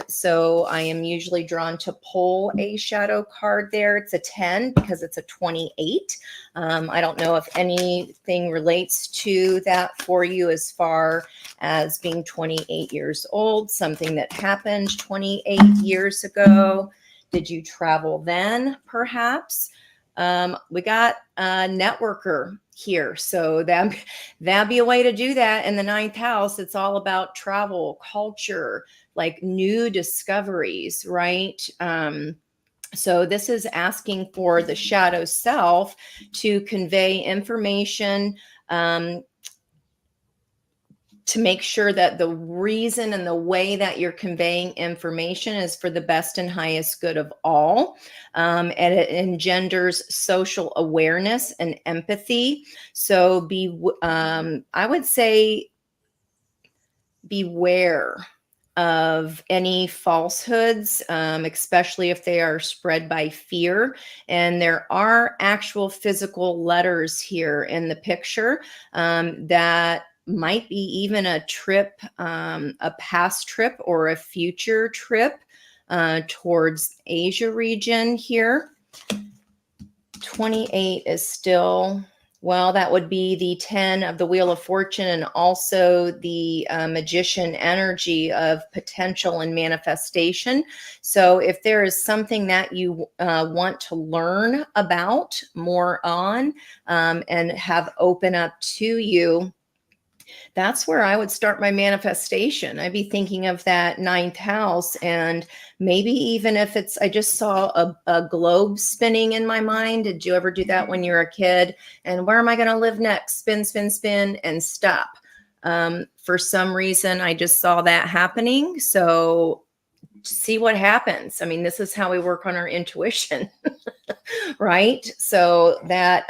So I am usually drawn to pull a shadow card there. It's a 10 because it's a 28. I don't know if anything relates to that for you as far as being 28 years old, something that happened 28 years ago. Did you travel then, perhaps? We got a networker here. So that'd be a way to do that. In the ninth house, it's all about travel, culture, like new discoveries, right? So this is asking for the shadow self to convey information, to make sure that the reason and the way that you're conveying information is for the best and highest good of all. And it engenders social awareness and empathy. So I would say beware of any falsehoods, especially if they are spread by fear. And there are actual physical letters here in the picture that might be even a trip, a past trip or a future trip towards Asia region here. 28 is still, well, that would be the 10 of the Wheel of Fortune, and also the magician energy of potential and manifestation. So if there is something that you want to learn about more on and have open up to you, that's where I would start my manifestation. I'd be thinking of that ninth house, and maybe even if it's, I just saw a globe spinning in my mind. Did you ever do that when you were a kid? And where am I going to live next? Spin, spin, spin, and stop. For some reason, I just saw that happening. So see what happens. I mean, this is how we work on our intuition. Right. So that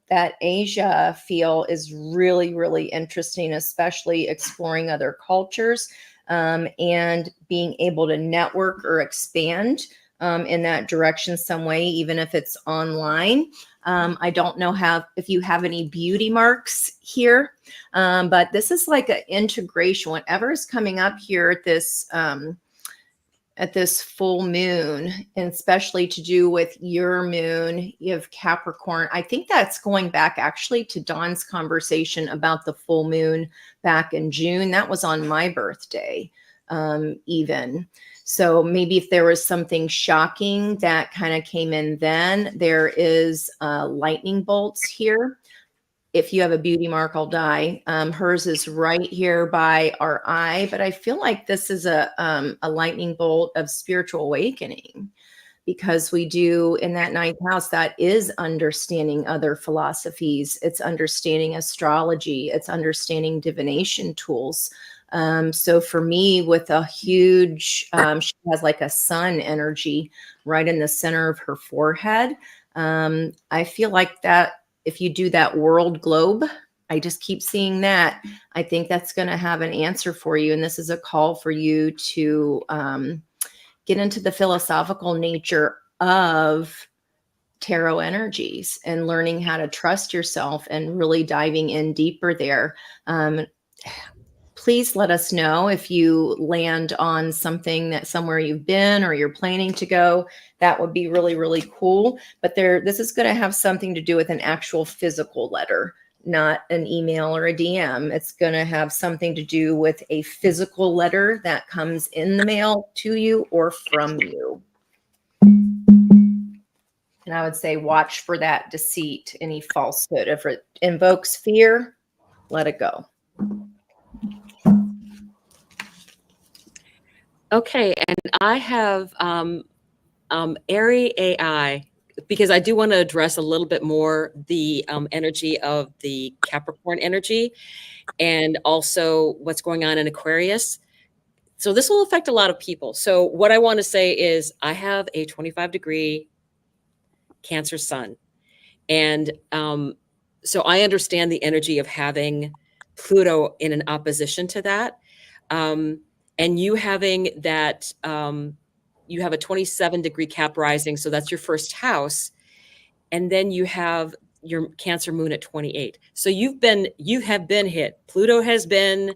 that Asia feel is really, really interesting, especially exploring other cultures and being able to network or expand in that direction some way, even if it's online. I don't know if you have any beauty marks here, but this is like an integration. Whatever is coming up here at this full moon, and especially to do with your moon, you have Capricorn. I think that's going back actually to Dawn's conversation about the full moon back in June. That was on my birthday, even. So maybe if there was something shocking that kind of came in then, there is lightning bolts here. If you have a beauty mark, I'll die. Hers is right here by our eye, but I feel like this is a lightning bolt of spiritual awakening, because we do in that ninth house, that is understanding other philosophies. It's understanding astrology. It's understanding divination tools. So for me, with a huge, she has like a sun energy right in the center of her forehead. I feel like that. If you do that world globe, I just keep seeing that. I think that's going to have an answer for you. And this is a call for you to get into the philosophical nature of tarot energies and learning how to trust yourself and really diving in deeper there. Please let us know if you land on something that somewhere you've been or you're planning to go. That would be really, really cool. But this is going to have something to do with an actual physical letter, not an email or a DM. It's going to have something to do with a physical letter that comes in the mail to you or from you. And I would say watch for that deceit, any falsehood. If it invokes fear, let it go. Okay, and I have Airy AI, because I do want to address a little bit more the energy of the Capricorn energy and also what's going on in Aquarius. So this will affect a lot of people. So what I want to say is I have a 25-degree Cancer sun. And so I understand the energy of having Pluto in an opposition to that. And you having that, you have a 27-degree Cap rising, so that's your first house. And then you have your Cancer moon at 28. So you have been hit. Pluto has been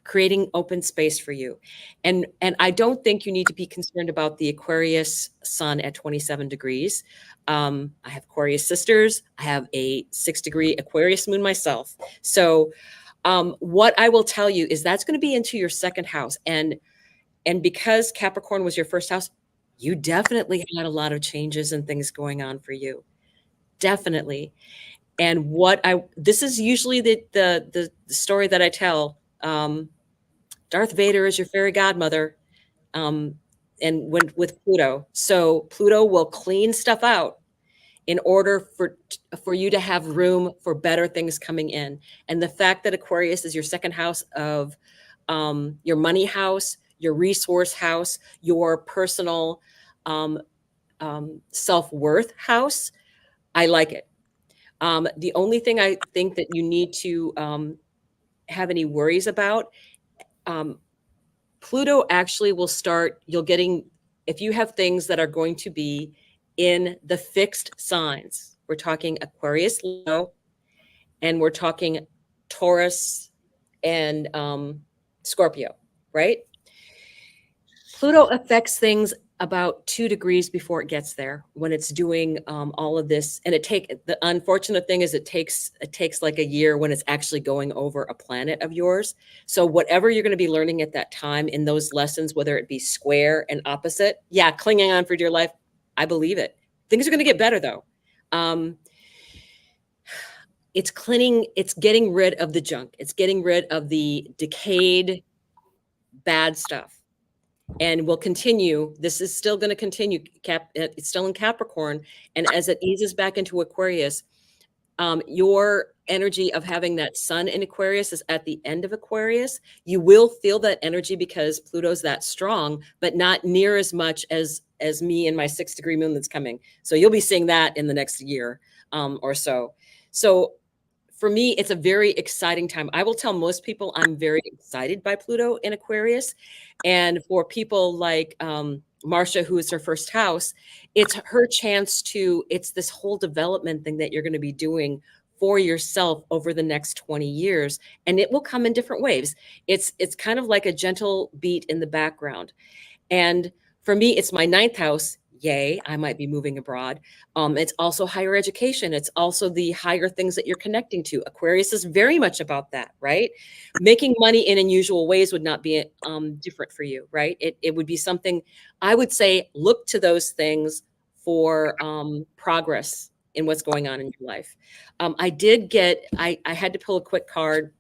creating open space for you. And I don't think you need to be concerned about the Aquarius sun at 27 degrees. I have Aquarius sisters. I have a 6-degree Aquarius moon myself. So what I will tell you is that's going to be into your second house. And because Capricorn was your first house, you definitely had a lot of changes and things going on for you. Definitely. And this is usually the story that I tell. Darth Vader is your fairy godmother, and with Pluto. So Pluto will clean stuff out in order for you to have room for better things coming in. And the fact that Aquarius is your second house of your money house, your resource house, your personal self-worth house, I like it. The only thing I think that you need to have any worries about Pluto actually will start, if you have things that are going to be in the fixed signs, we're talking Aquarius, Leo, and we're talking Taurus and Scorpio, right? Pluto affects things about 2 degrees before it gets there when it's doing all of this. And the unfortunate thing is it takes like a year when it's actually going over a planet of yours. So whatever you're going to be learning at that time in those lessons, whether it be square and opposite, yeah, clinging on for dear life, I believe it. Things are going to get better though. It's getting rid of the junk. It's getting rid of the decayed bad stuff. And will continue. This is still going to continue. It's still in Capricorn. And as it eases back into Aquarius, your energy of having that sun in Aquarius is at the end of Aquarius. You will feel that energy because Pluto's that strong, but not near as much as me and my 6-degree moon that's coming. So you'll be seeing that in the next year or so. So for me, it's a very exciting time. I will tell most people I'm very excited by Pluto in Aquarius. And for people like Marsha, who is her first house, it's her chance it's this whole development thing that you're going to be doing for yourself over the next 20 years. And it will come in different waves. It's kind of like a gentle beat in the background. And for me, it's my 9th house. Yay, I might be moving abroad. It's also higher education. It's also the higher things that you're connecting to. Aquarius is very much about that, right? Making money in unusual ways would not be different for you, right? It would be something, I would say, look to those things for progress in what's going on in your life. I had to pull a quick card.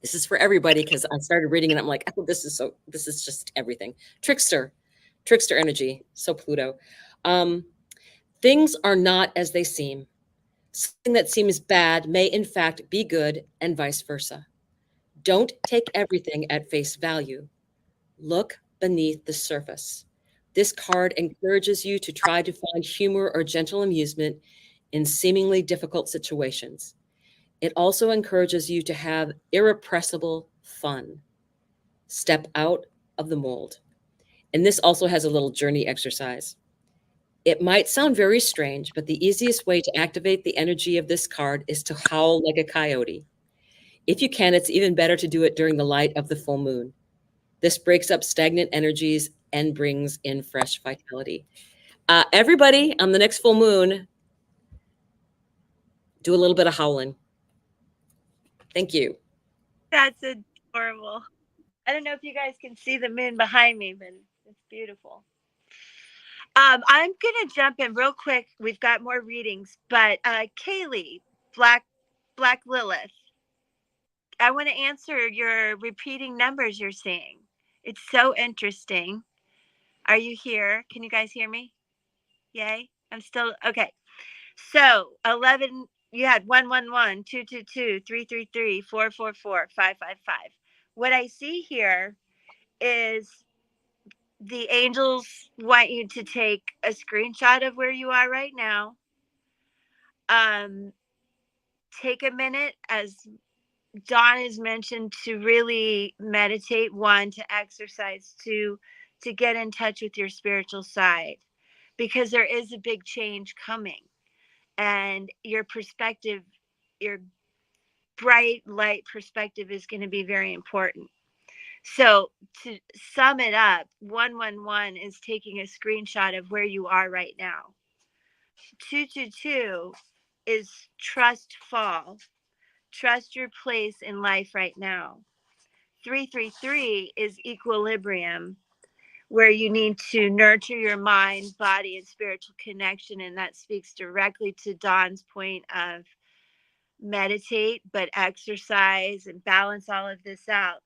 This is for everybody because I started reading and I'm like, oh, this is just everything. Trickster energy. So Pluto. Things are not as they seem. Something that seems bad may in fact be good and vice versa. Don't take everything at face value. Look beneath the surface. This card encourages you to try to find humor or gentle amusement in seemingly difficult situations. It also encourages you to have irrepressible fun. Step out of the mold. And this also has a little journey exercise. It might sound very strange, but the easiest way to activate the energy of this card is to howl like a coyote. If you can, it's even better to do it during the light of the full moon. This breaks up stagnant energies and brings in fresh vitality. Everybody, on the next full moon, do a little bit of howling. Thank you. That's adorable. I don't know if you guys can see the moon behind me, but it's beautiful. I'm gonna jump in real quick. We've got more readings, but Kaylee, Black Lilith, I want to answer your repeating numbers you're seeing. It's so interesting. Are you here? Can you guys hear me? Yay! I'm still okay. So 11. You had 111, 222, 333, 444, 555. What I see here is the angels want you to take a screenshot of where you are right now. Take a minute, as Dawn has mentioned, to really meditate, 1, to exercise, 2, to get in touch with your spiritual side, because there is a big change coming, and your perspective, your bright light perspective, is going to be very important. So to sum it up, 111 is taking a screenshot of where you are right now. 222 is trust fall. Trust your place in life right now. 333 is equilibrium, where you need to nurture your mind, body, and spiritual connection. And that speaks directly to Dawn's point of meditate, but exercise and balance all of this out.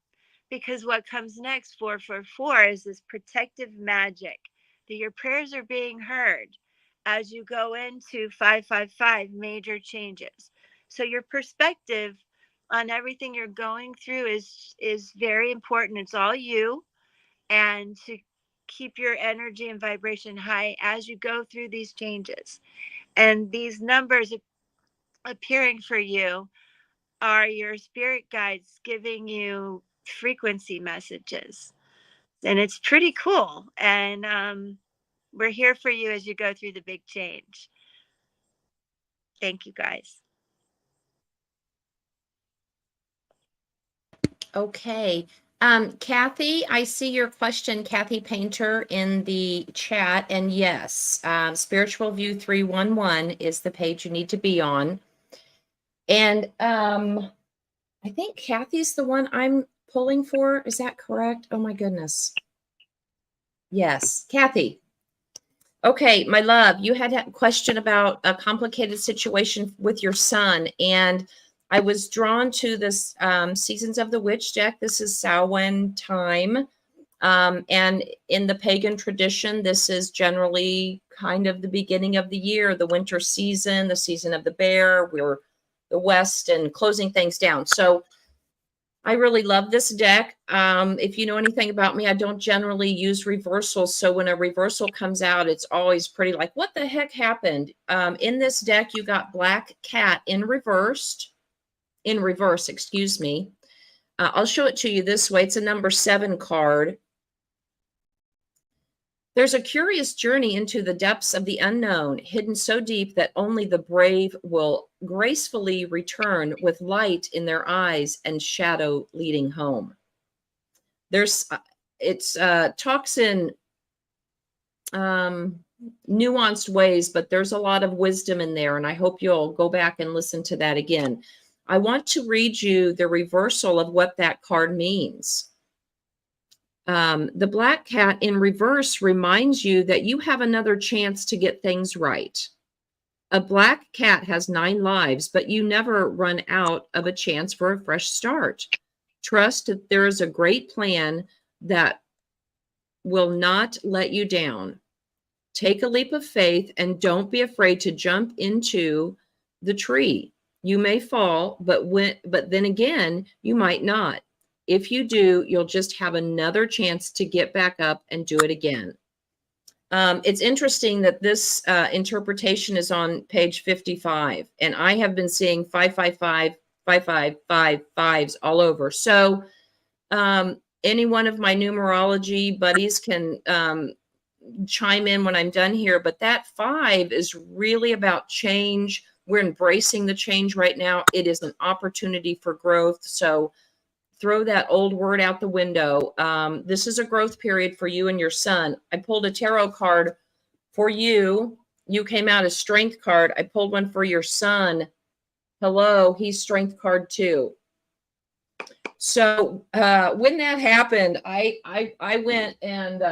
Because what comes next, 444, is this protective magic that your prayers are being heard as you go into 555, major changes. So your perspective on everything you're going through is very important. It's all you, and to keep your energy and vibration high as you go through these changes. And these numbers appearing for you are your spirit guides giving you frequency messages. And it's pretty cool. And we're here for you as you go through the big change. Thank you, guys. Okay. Kathy, I see your question, Kathy Painter, in the chat. And yes, Spiritual View 311 is the page you need to be on. And I think Kathy's the one I'm pulling for. Is that correct? Oh my goodness. Yes, Kathy. Okay, my love, you had a question about a complicated situation with your son, and I was drawn to this Seasons of the Witch deck. This is Samhain time, and in the pagan tradition, this is generally kind of the beginning of the year, the winter season, the season of the bear. We're the West and closing things down. So I really love this deck. If you know anything about me, I don't generally use reversals. So when a reversal comes out, it's always pretty like, what the heck happened? In this deck, you got Black Cat in reverse, excuse me. I'll show it to you this way. It's a number 7 card. There's a curious journey into the depths of the unknown, hidden so deep that only the brave will gracefully return with light in their eyes and shadow leading home. It talks in nuanced ways, but there's a lot of wisdom in there, and I hope you'll go back and listen to that again. I want to read you the reversal of what that card means. The Black Cat in reverse reminds you that you have another chance to get things right. A black cat has 9 lives, but you never run out of a chance for a fresh start. Trust that there is a great plan that will not let you down. Take a leap of faith and don't be afraid to jump into the tree. You may fall, but then again, you might not. If you do, you'll just have another chance to get back up and do it again. It's interesting that this interpretation is on page 55, and I have been seeing 555, 5555s all over. So any one of my numerology buddies can chime in when I'm done here, but that 5 is really about change. We're embracing the change right now. It is an opportunity for growth. So throw that old word out the window. This is a growth period for you and your son. I pulled a tarot card for you. You came out as strength card. I pulled one for your son. Hello, he's strength card too. So when that happened, I went and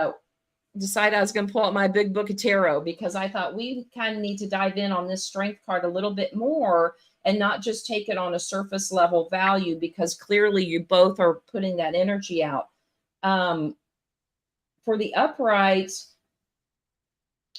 decided I was going to pull out my big book of tarot, because I thought we kind of need to dive in on this strength card a little bit more and not just take it on a surface level value, because clearly you both are putting that energy out. For the upright,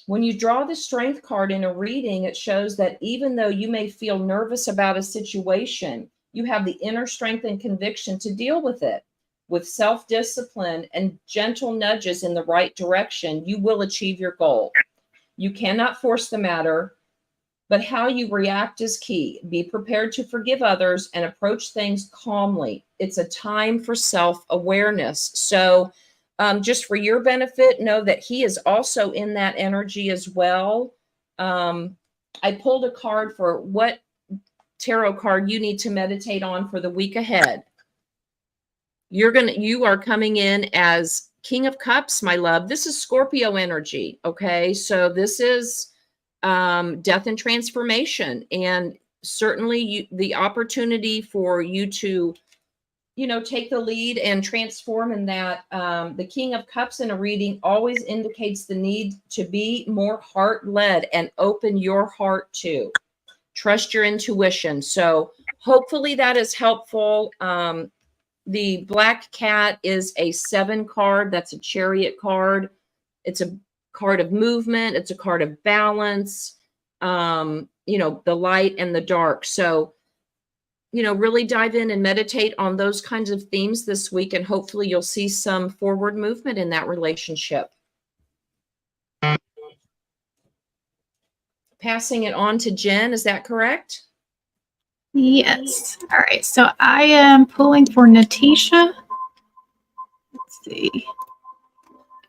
when you draw the strength card in a reading, it shows that even though you may feel nervous about a situation, you have the inner strength and conviction to deal with it. With self-discipline and gentle nudges in the right direction, you will achieve your goal. You cannot force the matter, but how you react is key. Be prepared to forgive others and approach things calmly. It's a time for self-awareness. So just for your benefit, know that he is also in that energy as well. I pulled a card for what tarot card you need to meditate on for the week ahead. You are coming in as King of Cups, my love. This is Scorpio energy. Okay. So this is death and transformation, and certainly the opportunity for you to, take the lead and transform in that. The King of Cups in a reading always indicates the need to be more heart-led and open your heart to. Trust your intuition. So hopefully that is helpful. The Black Cat is a 7 card. That's a Chariot card. It's a card of movement. It's a card of balance, the light and the dark. So, really dive in and meditate on those kinds of themes this week, and hopefully you'll see some forward movement in that relationship. Passing it on to Jen, is that correct? Yes. All right. So I am pulling for Natisha. see.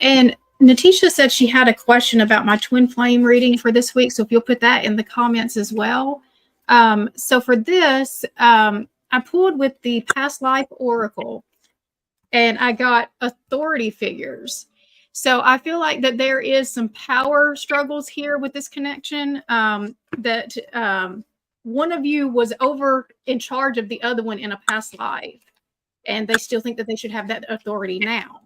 And Natisha said she had a question about my twin flame reading for this week. So if you'll put that in the comments as well. So for this, I pulled with the past life oracle and I got authority figures. So I feel like that there is some power struggles here with this connection, that one of you was over in charge of the other one in a past life, and they still think that they should have that authority now.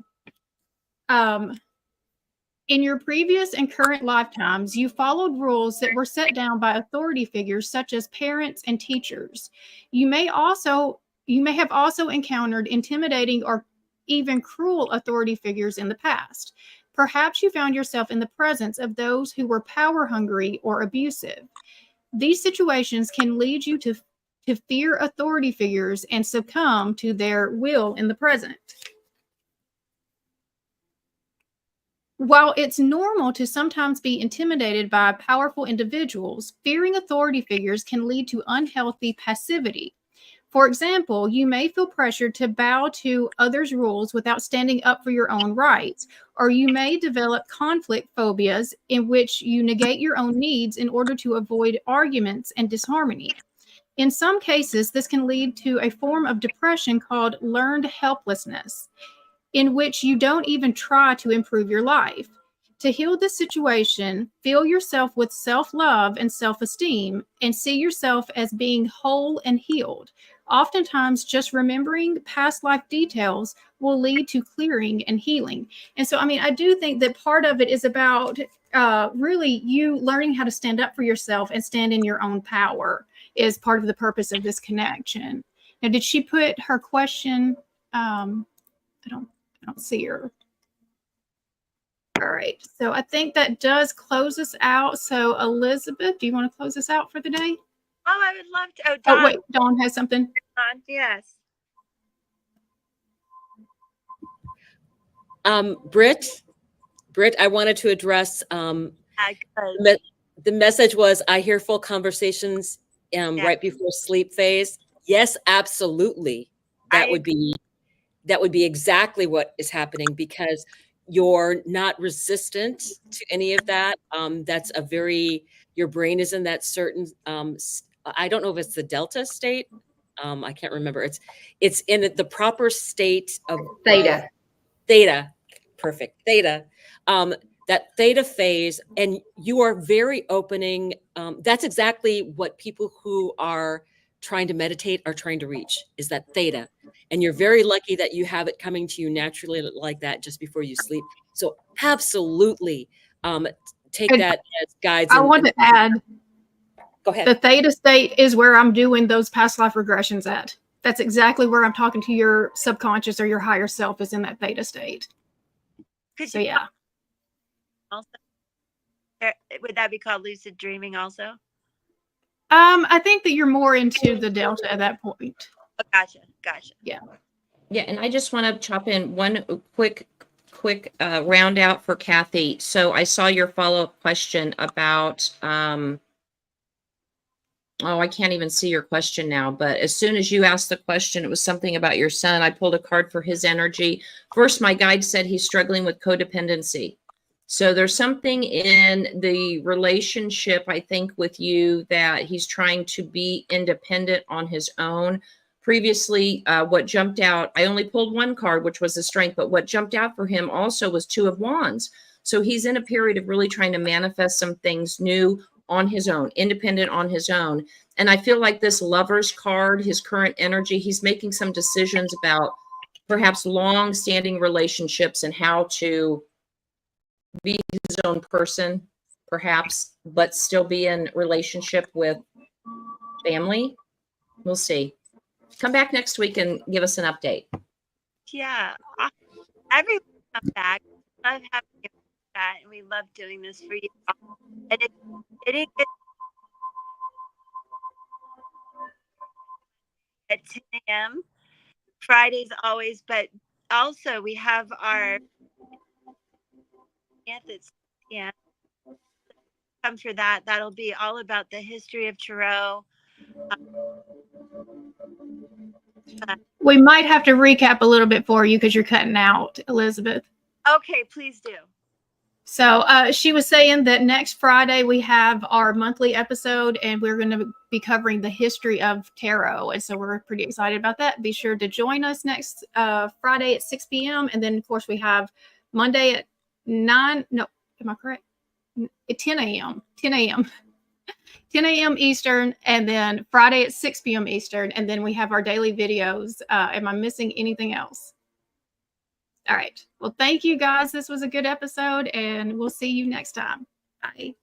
In your previous and current lifetimes, you followed rules that were set down by authority figures such as parents and teachers. You may have also encountered intimidating or even cruel authority figures in the past. Perhaps you found yourself in the presence of those who were power hungry or abusive. These situations can lead you to fear authority figures and succumb to their will in the present. While it's normal to sometimes be intimidated by powerful individuals, fearing authority figures can lead to unhealthy passivity. For example, you may feel pressured to bow to others' rules without standing up for your own rights, or you may develop conflict phobias in which you negate your own needs in order to avoid arguments and disharmony. In some cases, this can lead to a form of depression called learned helplessness, in which you don't even try to improve your life. To heal this situation, fill yourself with self-love and self-esteem and see yourself as being whole and healed. Oftentimes, just remembering past life details will lead to clearing and healing. And so, I mean, I do think that part of it is about really you learning how to stand up for yourself and stand in your own power is part of the purpose of this connection. Now, did she put her question? I don't see her. All right. So I think that does close us out. So Elizabeth, do you want to close us out for the day? Oh, I would love to. Oh, Oh, Dawn. wait, Dawn has something. Dawn, yes. Britt, I wanted to address Good. the message was I hear full conversations right before sleep phase. Yes, absolutely. That would be exactly what is happening because you're not resistant to any of that. That's a very, your brain is in that certain, I don't know if it's the delta state. I can't remember. It's in the proper state of Theta. Theta. Perfect. Theta. That theta phase, and you are very opening. That's exactly what people who are trying to meditate are trying to reach, is that theta. And you're very lucky that you have it coming to you naturally like that just before you sleep. So absolutely take And that as guides. I want to add, go ahead. the theta state is where I'm doing those past life regressions at. That's exactly where I'm talking to your subconscious or your higher self is in that theta state. So yeah. Also, would that be called lucid dreaming also? I think that you're more into the delta at that point. Oh, gotcha. Yeah. Yeah, and I just want to chop in one quick round out for Kathy. So I saw your follow-up question about oh, I can't even see your question now, but as soon as you asked the question, it was something about your son. I pulled a card for his energy. First, my guide said he's struggling with codependency. So there's something in the relationship, I think, with you that he's trying to be independent on his own. Previously, what jumped out, I only pulled one card, which was the strength, but what jumped out for him also was Two of Wands. So he's in a period of really trying to manifest some things new on his own, independent on his own. And I feel like this Lover's card, his current energy, he's making some decisions about perhaps long-standing relationships and how to be his own person, perhaps, but still be in relationship with family. We'll see. Come back next week and give us an update. Yeah. Everyone come back. Love having you back, and we love doing this for you. And it didn't get at 10 a.m. Fridays always, but also we have our that's come for that. That'll be all about the history of tarot. We might have to recap a little bit for you because you're cutting out, Elizabeth. Okay, please do. So she was saying that next Friday we have our monthly episode, and we're going to be covering the history of tarot. And so we're pretty excited about that. Be sure to join us next Friday at 6 p.m. And then, of course, we have Monday at 9. No, am I correct? At 10 a.m. 10 a.m. 10 a.m. Eastern, and then Friday at 6 p.m. Eastern. And then we have our daily videos. Am I missing anything else? All right. Well, thank you guys. This was a good episode, and we'll see you next time. Bye.